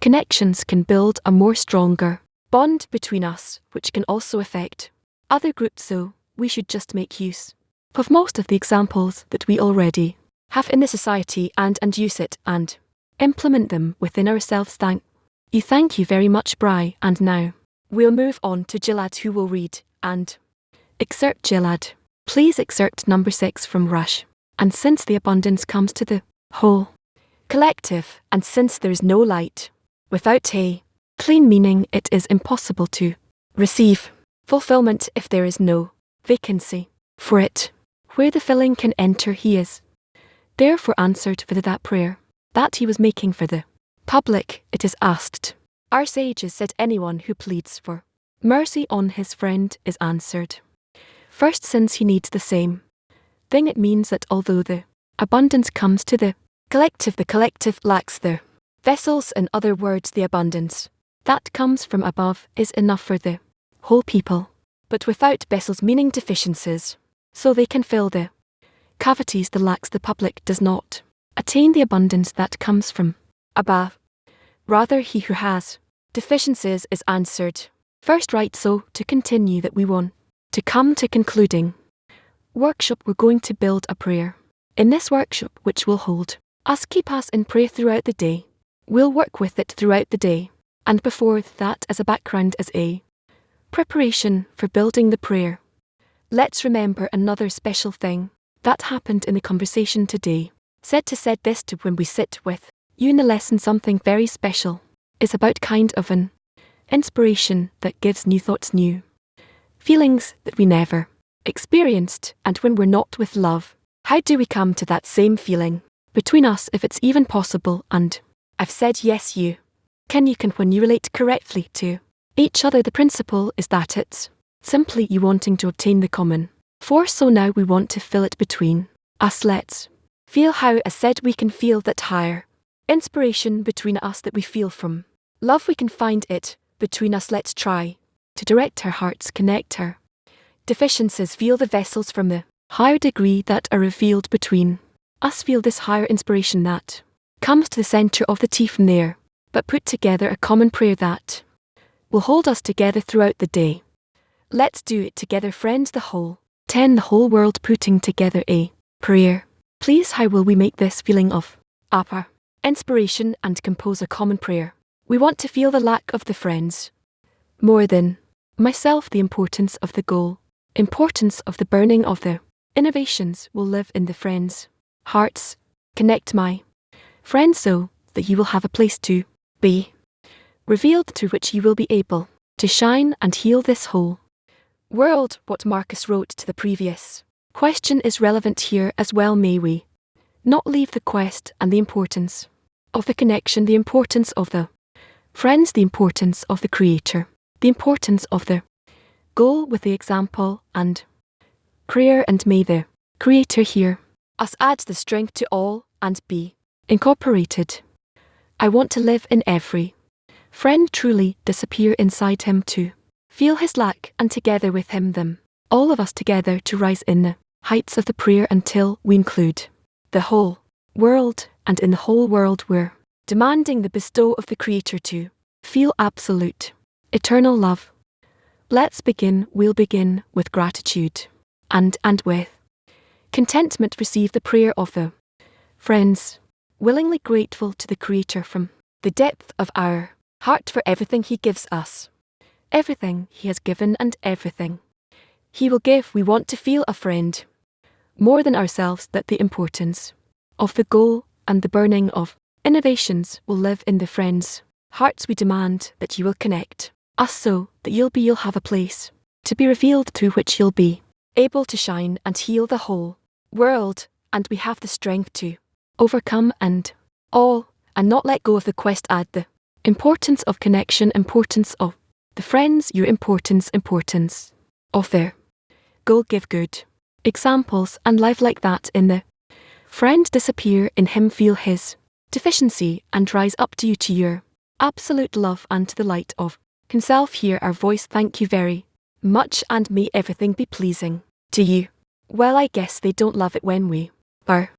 connections can build a more stronger bond between us, which can also affect other groups. So we should just make use of most of the examples that we already have in the society and use it and implement them within ourselves. Thank you very much, Bri. And now we'll move on to Gilad, who will read and excerpt. Gilad, please excerpt number 6 from Rush. And since the abundance comes to the whole collective, and since there is no light without a clean meaning, it is impossible to receive fulfillment if there is no vacancy for it. Where the filling can enter, he is therefore answered for that prayer that he was making for the public. It is asked, our sages said, anyone who pleads for mercy on his friend is answered first, since he needs the same thing. It means that although the abundance comes to the collective lacks the vessels. In other words, the abundance that comes from above is enough for the whole people, but without vessels, meaning deficiencies, so they can fill the cavities that lacks, the public does not attain the abundance that comes from above. Rather, he who has deficiencies is answered first. Right, so to continue that we want to come to concluding workshop, we're going to build a prayer in this workshop which will hold us, keep us in prayer throughout the day. We'll work with it throughout the day, and before that, as a background, as a preparation for building the prayer, let's remember another special thing that happened in the conversation today. Said this to when we sit with you in the lesson. Something very special is about kind of an inspiration that gives new thoughts, new feelings that we never experienced. And when we're not with love, how do we come to that same feeling between us, if it's even possible? And I've said yes, you can when you relate correctly to each other. The principle is that it's simply you wanting to obtain the common force. So now we want to fill it between us. Let's feel how, as said, we can feel that higher inspiration between us that we feel from love. We can find it between us. Let's try to direct our hearts, connect our deficiencies, feel the vessels from the higher degree that are revealed between us. Feel this higher inspiration that comes to the center of the T from there, but put together a common prayer that will hold us together throughout the day. Let's do it together, friends. The whole world putting together a prayer. Please, how will we make this feeling of upper inspiration and compose a common prayer? We want to feel the lack of the friends more than myself, the importance of the goal, importance of the burning of the innovations will live in the friends' hearts. Connect my friends so that you will have a place to be revealed, through which you will be able to shine and heal this whole world. What Marcus wrote to the previous question is relevant here as well. May we not leave the quest and the importance of the connection, the importance of the friends, the importance of the Creator, the importance of the goal with the example and prayer. And may the Creator hear us, add the strength to all, and be incorporated. I want to live in every friend, truly disappear inside him, to feel his lack, and together with him them, all of us together, to rise in the heights of the prayer until we include the whole world. And in the whole world we're demanding the bestow of the Creator to feel absolute, eternal love. Let's begin. We'll begin with gratitude and with contentment receive the prayer of the friends, willingly grateful to the Creator from the depth of our heart for everything He gives us, everything He has given and everything He will give. We want to feel a friend more than ourselves, that the importance of the goal and the burning of innovations will live in the friends' hearts. We demand that you will connect us so that you'll have a place to be revealed, through which you'll be able to shine and heal the whole world. And we have the strength to overcome and all, and not let go of the quest. Add the importance of connection, importance of the friends, your importance of their goal. Give good examples and live like that in the friend. Disappear in him, feel his deficiency and rise up to you, to your absolute love and to the light of himself. Hear our voice, thank you very much, and may everything be pleasing to you. Well, I guess they don't love it when we are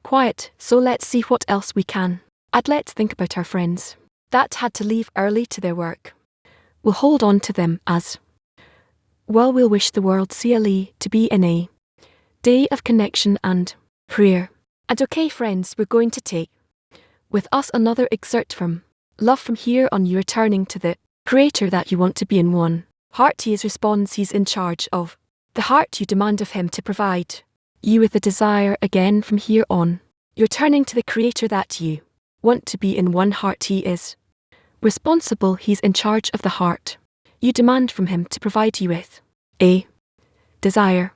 quiet, so let's see what else we can add. Let's think about our friends that had to leave early to their work. We'll hold on to them as well. We'll wish the world CLE to be in a day of connection and prayer. And okay friends, we're going to take with us another excerpt from Love. From here on, you are turning to the Creator that you want to be in one heart. He is responds, he's in charge of the heart. You demand of him to provide you with the desire. Again, from here on, you're turning to the Creator that you want to be in one heart. He is responsible, he's in charge of the heart. You demand from him to provide you with a desire.